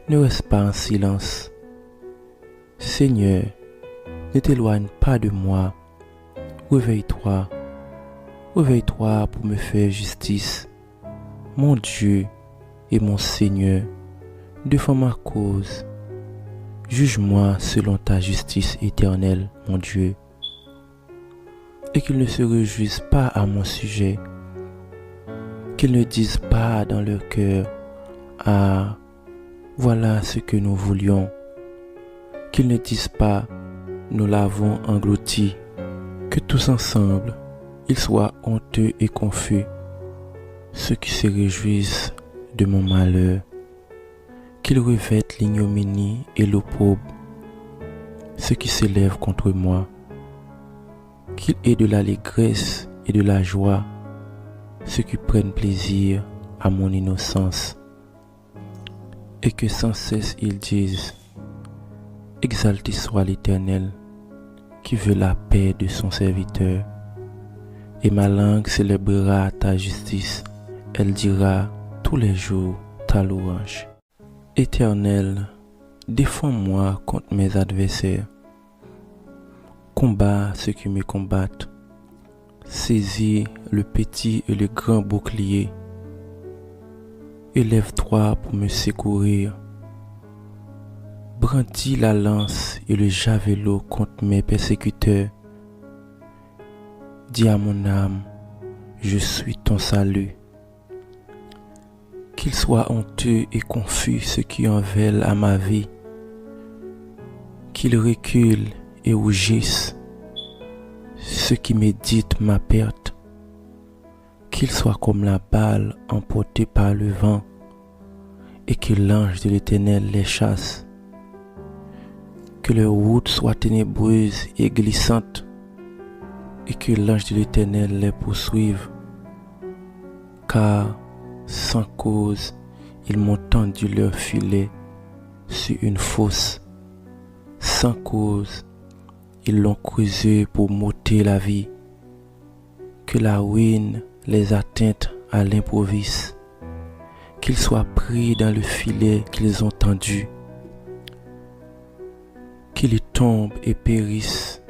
ne reste pas en silence. Seigneur, ne t'éloigne pas de moi. Réveille-toi, réveille-toi pour me faire justice. Mon Dieu et mon Seigneur, défends ma cause. Juge-moi selon ta justice éternelle, mon Dieu. Et qu'ils ne se réjouissent pas à mon sujet. Qu'ils ne disent pas dans leur cœur: Ah, voilà ce que nous voulions. Qu'ils ne disent pas: Nous l'avons englouti. Que tous ensemble, ils soient honteux et confus, ceux qui se réjouissent de mon malheur. Qu'ils revêtent l'ignominie et l'opprobre, ceux qui s'élèvent contre moi. Qu'il aient de l'allégresse et de la joie, ceux qui prennent plaisir à mon innocence. Et que sans cesse ils disent: Exalté soit l'Éternel, qui veut la paix de son serviteur. Et ma langue célébrera ta justice, elle dira tous les jours ta louange. Éternel, défends-moi contre mes adversaires. Combat ceux qui me combattent. Saisis le petit et le grand bouclier. Élève-toi pour me secourir. Brandis la lance et le javelot contre mes persécuteurs. Dis à mon âme: Je suis ton salut. Qu'ils soient honteux et confus ceux qui en veulent à ma vie. Qu'ils reculent et rougissent ceux qui méditent ma perte. Qu'ils soient comme la balle emportée par le vent, et que l'ange de l'Éternel les chasse. Que leur route soit ténébreuse et glissante, et que l'ange de l'Éternel les poursuive. Car, sans cause, ils m'ont tendu leur filet sur une fosse. Sans cause, ils l'ont creusé pour m'ôter la vie. Que la ruine les atteigne à l'improviste. Qu'ils soient pris dans le filet qu'ils ont tendu. Qu'ils y tombent et périssent.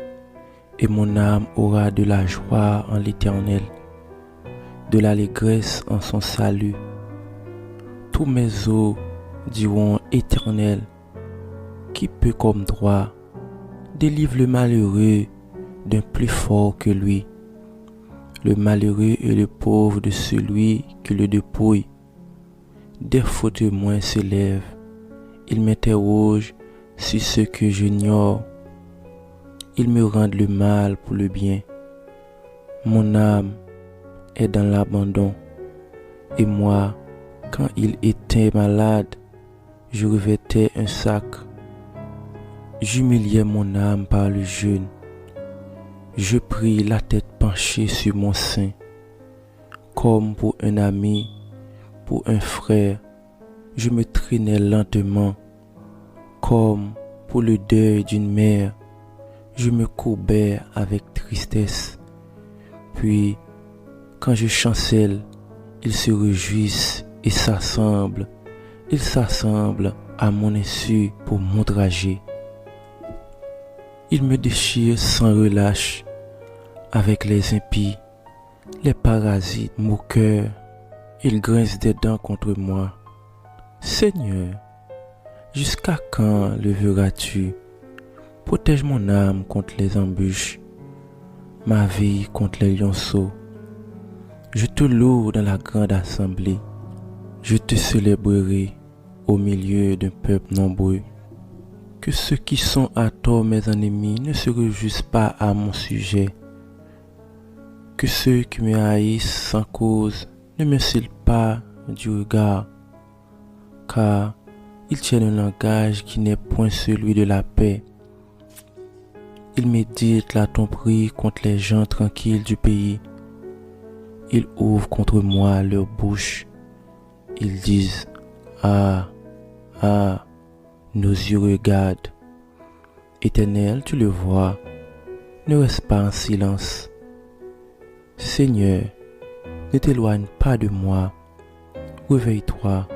Et mon âme aura de la joie en l'Éternel, de l'allégresse en son salut. Tous mes os diront: Éternel, qui peut comme droit? Délivre le malheureux d'un plus fort que lui, le malheureux et le pauvre de celui qui le dépouille. Des faux témoins s'élèvent, ils m'interrogent sur ce que j'ignore. Ils me rendent le mal pour le bien. Mon âme est dans l'abandon, et moi, quand il était malade, je revêtais un sac. J'humiliais mon âme par le jeûne. Je pris la tête penchée sur mon sein, comme pour un ami, pour un frère. Je me traînais lentement, comme pour le deuil d'une mère. Je me courbais avec tristesse. Puis, quand je chancelle, ils se réjouissent et s'assemblent. Ils s'assemblent à mon insu pour m'outrager. Ils me déchirent sans relâche avec les impies, les parasites, moqueurs. Ils grincent des dents contre moi. Seigneur, jusqu'à quand le verras-tu? Protège mon âme contre les embûches, ma vie contre les lionceaux. Je te loue dans la grande assemblée, je te célébrerai au milieu d'un peuple nombreux. Que ceux qui sont à tort mes ennemis ne se réjouissent pas à mon sujet. Que ceux qui me haïssent sans cause ne me cillent pas du regard, car ils tiennent un langage qui n'est point celui de la paix. Ils méditent la tromperie contre les gens tranquilles du pays. Ils ouvrent contre moi leur bouche. Ils disent, ah, ah, nos yeux regardent. Éternel, tu le vois, ne reste pas en silence. Seigneur, ne t'éloigne pas de moi. Réveille-toi,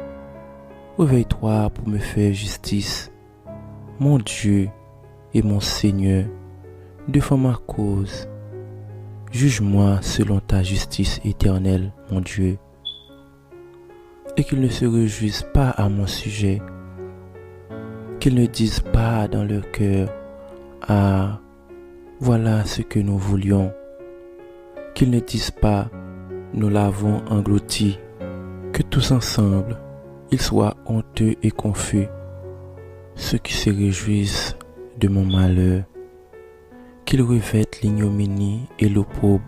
réveille-toi pour me faire justice. Mon Dieu et mon Seigneur, défends ma cause. Juge-moi selon ta justice éternelle, mon Dieu. Et qu'ils ne se réjouissent pas à mon sujet. Qu'ils ne disent pas dans leur cœur, ah, voilà ce que nous voulions. Qu'ils ne disent pas, nous l'avons englouti. Que tous ensemble, ils soient honteux et confus, ceux qui se réjouissent de mon malheur. Qu'ils revêtent l'ignominie et l'opprobre,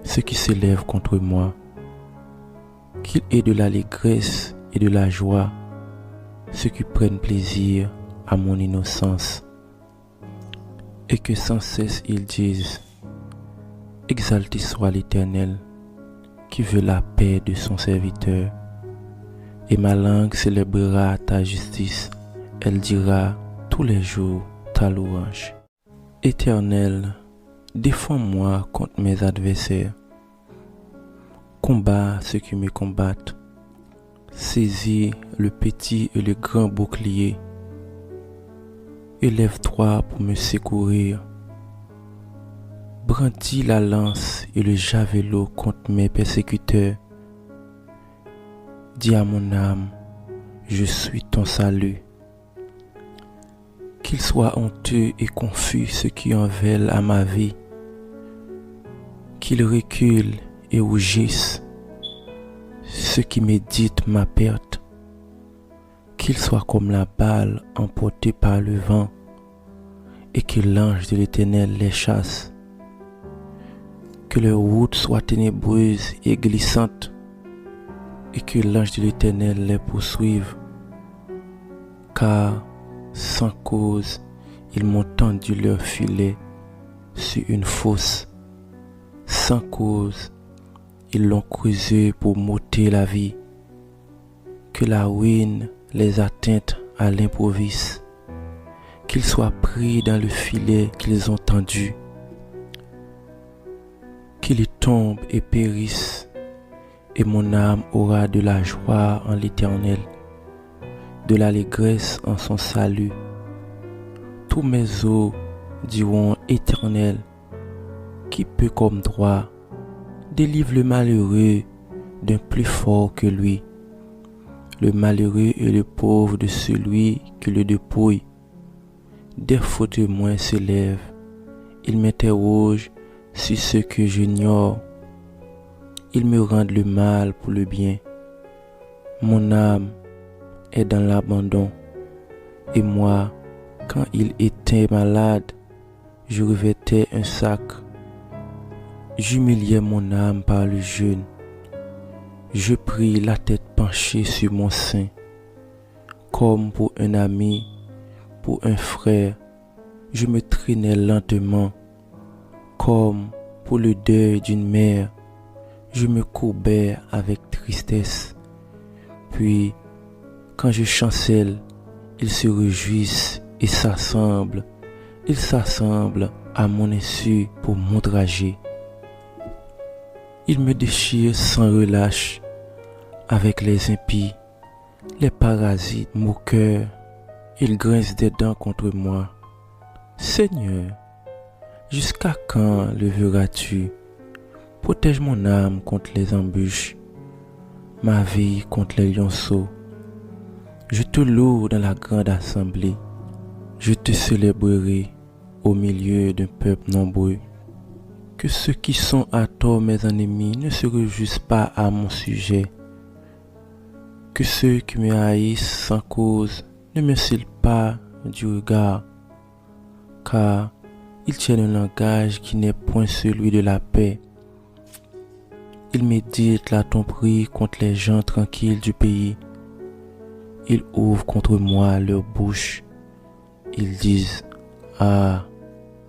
ceux qui s'élèvent contre moi. Qu'il ait de l'allégresse et de la joie, ceux qui prennent plaisir à mon innocence. Et que sans cesse ils disent, exalté soit l'Éternel, qui veut la paix de son serviteur. Et ma langue célébrera ta justice, elle dira tous les jours ta louange. Éternel, défends-moi contre mes adversaires. Combat ceux qui me combattent. Saisis le petit et le grand bouclier. Élève-toi pour me secourir. Brandis la lance et le javelot contre mes persécuteurs. Dis à mon âme, je suis ton salut. Qu'ils soient honteux et confus ceux qui en veulent à ma vie. Qu'ils reculent et rougissent ceux qui méditent ma perte. Qu'ils soient comme la balle emportée par le vent et que l'ange de l'Éternel les chasse. Que leur route soit ténébreuse et glissante et que l'ange de l'Éternel les poursuive. Car sans cause, ils m'ont tendu leur filet sur une fosse. Sans cause, ils l'ont creusé pour m'ôter la vie. Que la ruine les atteigne à l'improviste. Qu'ils soient pris dans le filet qu'ils ont tendu. Qu'ils y tombent et périssent. Et mon âme aura de la joie en l'Éternel, de l'allégresse en son salut. Tous mes os diront Éternel, qui peut comme droit, délivre le malheureux d'un plus fort que lui, le malheureux et le pauvre de celui qui le dépouille. Des faux témoins s'élèvent, ils m'interrogent sur ce que j'ignore. Ils me rendent le mal pour le bien. Mon âme est dans l'abandon. Et moi, quand il était malade, je revêtais un sac. J'humiliais mon âme par le jeûne. Je pris la tête penchée sur mon sein. Comme pour un ami, pour un frère, je me traînais lentement. Comme pour le deuil d'une mère, je me courbais avec tristesse. Puis, quand je chancelle, ils se réjouissent et s'assemblent. Ils s'assemblent à mon insu pour m'outrager. Ils me déchirent sans relâche avec les impies, les parasites moqueurs. Ils grincent des dents contre moi. Seigneur, jusqu'à quand le verras-tu? Protège mon âme contre les embûches, ma vie contre les lionceaux. Je te loue dans la grande assemblée. Je te célébrerai au milieu d'un peuple nombreux. Que ceux qui sont à tort mes ennemis ne se réjouissent pas à mon sujet. Que ceux qui me haïssent sans cause ne me cillent pas du regard, car ils tiennent un langage qui n'est point celui de la paix. Ils méditent la tromperie contre les gens tranquilles du pays. Ils ouvrent contre moi leur bouche. Ils disent, ah,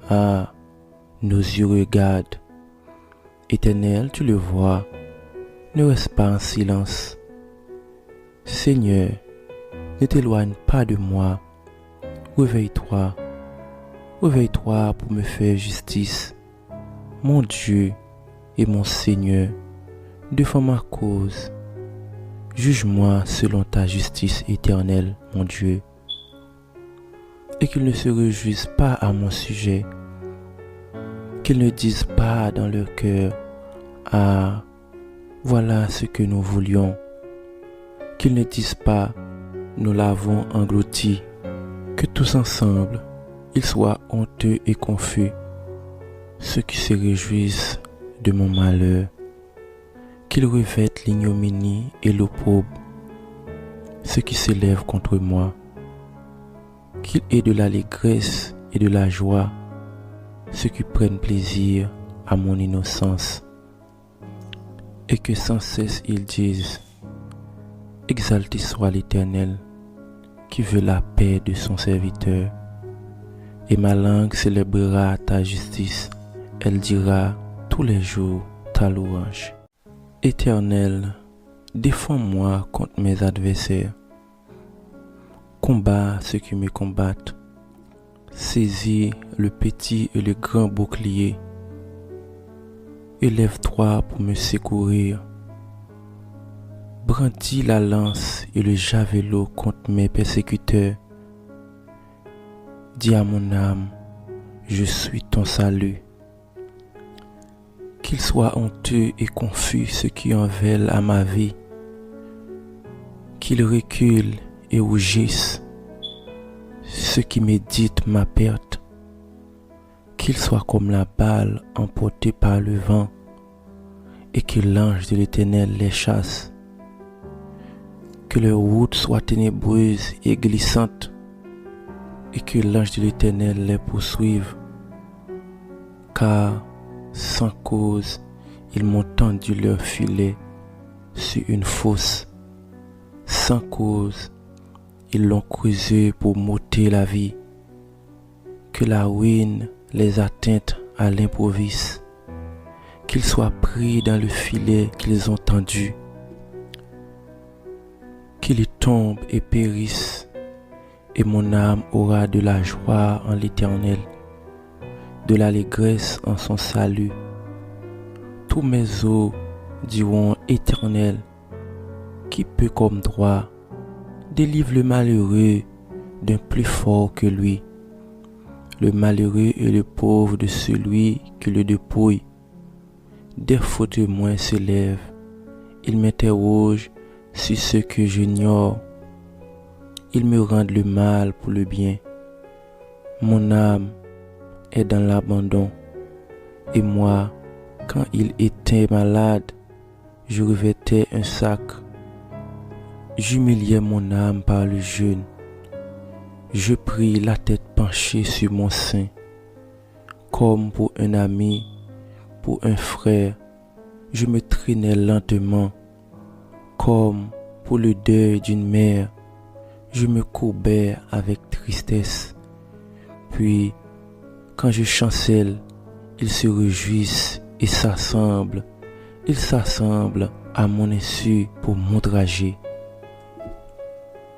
ah, nos yeux regardent. Éternel, tu le vois, ne reste pas en silence. Seigneur, ne t'éloigne pas de moi. Réveille-toi, réveille-toi pour me faire justice. Mon Dieu et mon Seigneur, défends ma cause. Juge-moi selon ta justice éternelle, mon Dieu. Et qu'ils ne se réjouissent pas à mon sujet. Qu'ils ne disent pas dans leur cœur, ah, voilà ce que nous voulions. Qu'ils ne disent pas, nous l'avons englouti. Que tous ensemble, ils soient honteux et confus, ceux qui se réjouissent de mon malheur. Qu'ils revêtent l'ignominie et l'opprobre, ceux qui s'élèvent contre moi. Qu'il aient de l'allégresse et de la joie, ceux qui prennent plaisir à mon innocence. Et que sans cesse ils disent, exalté soit l'Éternel, qui veut la paix de son serviteur. Et ma langue célébrera ta justice, elle dira tous les jours ta louange. Éternel, défends-moi contre mes adversaires. Combat ceux qui me combattent. Saisis le petit et le grand bouclier. Élève-toi pour me secourir. Brandis la lance et le javelot contre mes persécuteurs. Dis à mon âme, je suis ton salut. Qu'ils soient honteux et confus ceux qui en veulent à ma vie. Qu'ils reculent et rougissent ceux qui méditent ma perte. Qu'ils soient comme la balle emportée par le vent et que l'ange de l'Éternel les chasse. Que leur route soit ténébreuse et glissante et que l'ange de l'Éternel les poursuive. Car sans cause, ils m'ont tendu leur filet sur une fosse. Sans cause, ils l'ont creusé pour m'ôter la vie. Que la ruine les atteigne à l'improviste. Qu'ils soient pris dans le filet qu'ils ont tendu. Qu'ils y tombent et périssent. Et mon âme aura de la joie en l'Éternel, de l'allégresse en son salut. Tous mes os diront, Éternel, qui peut comme droit, délivre le malheureux d'un plus fort que lui, le malheureux et le pauvre de celui qui le dépouille. Des faux témoins se lèvent, ils m'interrogent sur ce que j'ignore. Ils me rendent le mal pour le bien. Mon âme est dans l'abandon. Et moi, quand il était malade, je revêtais un sac. J'humiliais mon âme par le jeûne. Je pris la tête penchée sur mon sein. Comme pour un ami, pour un frère, je me traînais lentement. Comme pour le deuil d'une mère, je me courbais avec tristesse. Puis, quand je chancelle, ils se réjouissent et s'assemblent. Ils s'assemblent à mon insu pour m'outrager.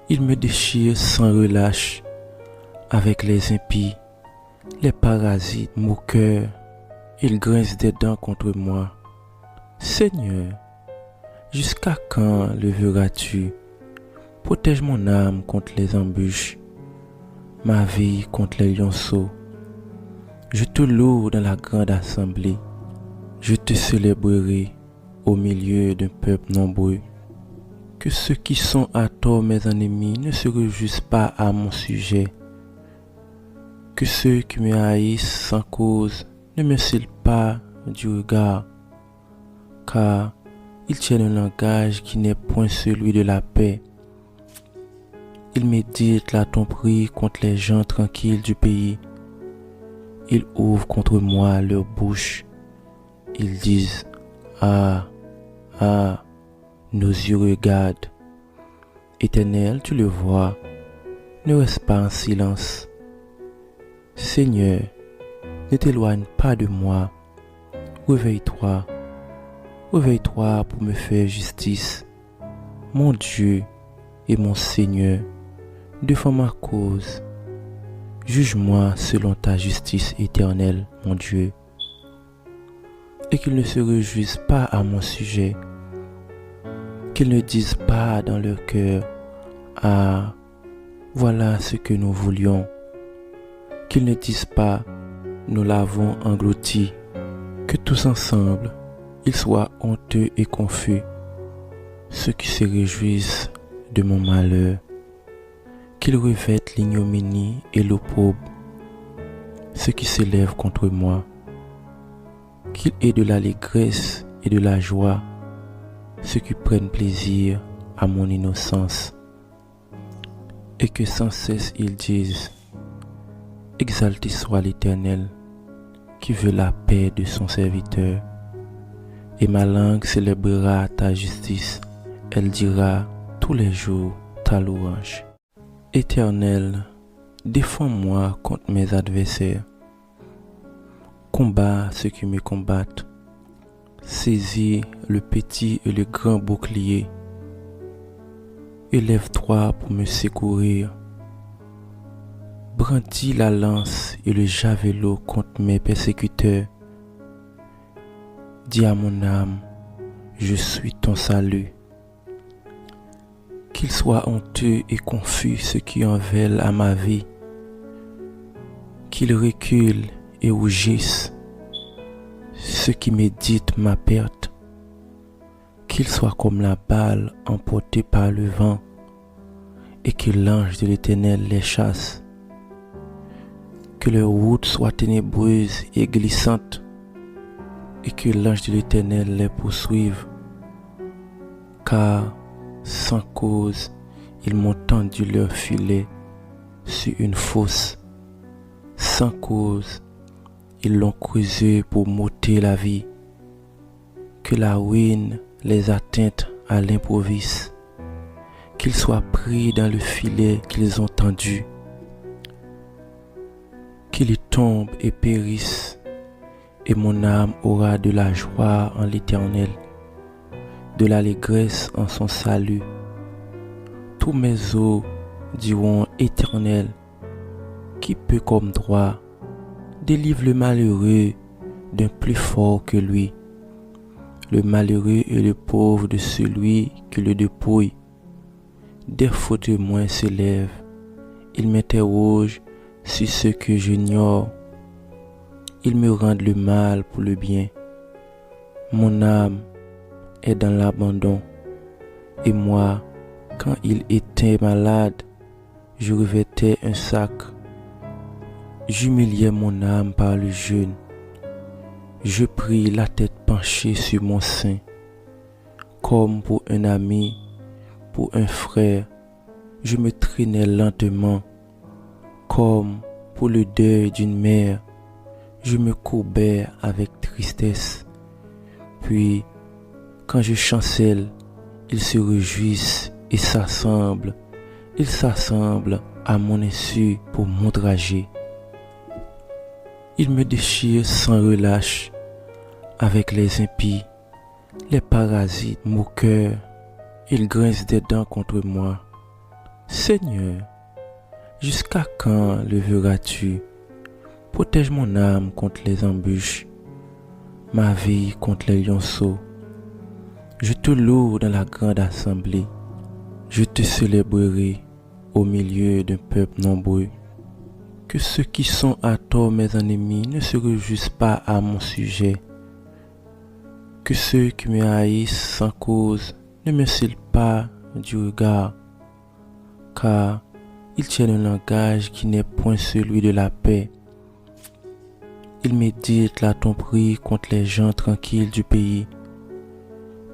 Ils me déchirent sans relâche avec les impies, les parasites moqueurs. Ils grincent des dents contre moi. Seigneur, jusqu'à quand le verras-tu? Protège mon âme contre les embûches, ma vie contre les lionceaux. Je te loue dans la grande assemblée. Je te célébrerai au milieu d'un peuple nombreux. Que ceux qui sont à tort mes ennemis ne se réjouissent pas à mon sujet. Que ceux qui me haïssent sans cause ne me cillent pas du regard, car ils tiennent un langage qui n'est point celui de la paix. Ils méditent la tromperie contre les gens tranquilles du pays. Ils ouvrent contre moi leur bouche. Ils disent: Ah, ah, nos yeux regardent. Éternel, tu le vois, ne reste pas en silence. Seigneur, ne t'éloigne pas de moi. Réveille-toi, réveille-toi pour me faire justice. Mon Dieu et mon Seigneur, défends ma cause. Juge-moi selon ta justice éternelle, mon Dieu. Et qu'ils ne se réjouissent pas à mon sujet. Qu'ils ne disent pas dans leur cœur: Ah, voilà ce que nous voulions. Qu'ils ne disent pas: Nous l'avons englouti. Que tous ensemble, ils soient honteux et confus, ceux qui se réjouissent de mon malheur. Qu'ils revêtent l'ignominie et l'opprobre, ceux qui s'élèvent contre moi. Qu'ils aient de l'allégresse et de la joie, ceux qui prennent plaisir à mon innocence. Et que sans cesse ils disent: Exalté soit l'Éternel, qui veut la paix de son serviteur. Et ma langue célébrera ta justice, elle dira tous les jours ta louange. Éternel, défends-moi contre mes adversaires. Combat ceux qui me combattent. Saisis le petit et le grand bouclier. Élève-toi pour me secourir. Brandis la lance et le javelot contre mes persécuteurs. Dis à mon âme: Je suis ton salut. Qu'ils soient honteux et confus ceux qui en veulent à ma vie. Qu'ils reculent et rougissent ceux qui méditent ma perte. Qu'ils soient comme la balle emportée par le vent, et que l'ange de l'Éternel les chasse. Que leur route soit ténébreuse et glissante, et que l'ange de l'Éternel les poursuive. Car, sans cause, ils m'ont tendu leur filet sur une fosse. Sans cause, ils l'ont creusé pour m'ôter la vie. Que la ruine les atteigne à l'improviste. Qu'ils soient pris dans le filet qu'ils ont tendu. Qu'ils y tombent et périssent, et mon âme aura de la joie en l'Éternel, de l'allégresse en son salut. Tous mes os diront: Éternel, qui peut comme droit, délivre le malheureux d'un plus fort que lui, le malheureux et le pauvre de celui qui le dépouille. Des faux témoins s'élèvent, ils m'interrogent sur ce que j'ignore. Ils me rendent le mal pour le bien. Mon âme est dans l'abandon, et moi, quand il était malade, je revêtais un sac. J'humiliais mon âme par le jeûne. Je pris la tête penchée sur mon sein. Comme pour un ami, pour un frère, je me traînais lentement. Comme pour le deuil d'une mère, je me courbais avec tristesse. Puis, quand je chancelle, ils se réjouissent et s'assemblent. Ils s'assemblent à mon insu pour m'outrager. Ils me déchirent sans relâche avec les impies, les parasites moqueurs. Ils grincent des dents contre moi. Seigneur, jusqu'à quand le verras-tu? Protège mon âme contre les embûches, ma vie contre les lionceaux. Je te loue dans la grande assemblée. Je te célébrerai au milieu d'un peuple nombreux. Que ceux qui sont à tort mes ennemis ne se réjouissent pas à mon sujet. Que ceux qui me haïssent sans cause ne me cillent pas du regard, car ils tiennent un langage qui n'est point celui de la paix. Ils méditent la tromperie contre les gens tranquilles du pays.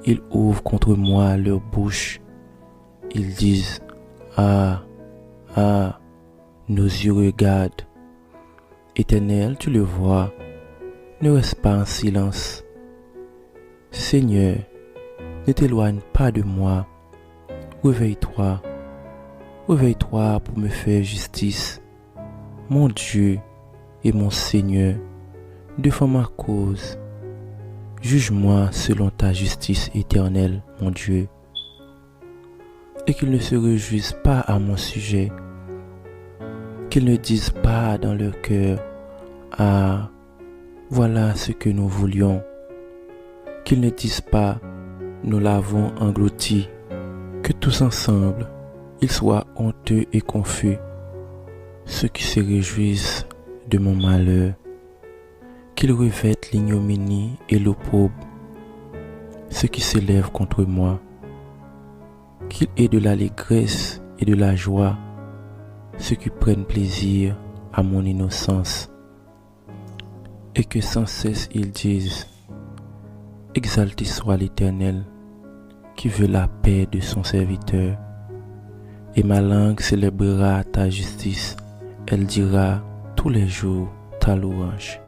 Ils ouvrent contre moi leur bouche. Ils disent, ah, ah, nos yeux regardent. Éternel, tu le vois, ne reste pas en silence. Seigneur, ne t'éloigne pas de moi. Réveille-toi, réveille-toi pour me faire justice. Mon Dieu et mon Seigneur, défends ma cause. Juge-moi selon ta justice éternelle, mon Dieu. Et qu'ils ne se réjouissent pas à mon sujet. Qu'ils ne disent pas dans leur cœur, ah, voilà ce que nous voulions. Qu'ils ne disent pas, nous l'avons englouti. Que tous ensemble, ils soient honteux et confus, ceux qui se réjouissent de mon malheur. Qu'ils revêtent l'ignominie et l'opprobre, ceux qui s'élèvent contre moi. Qu'il ait de l'allégresse et de la joie, ceux qui prennent plaisir à mon innocence. Et que sans cesse ils disent, exalté soit l'Éternel, qui veut la paix de son serviteur. Et ma langue célébrera ta justice, elle dira tous les jours ta louange.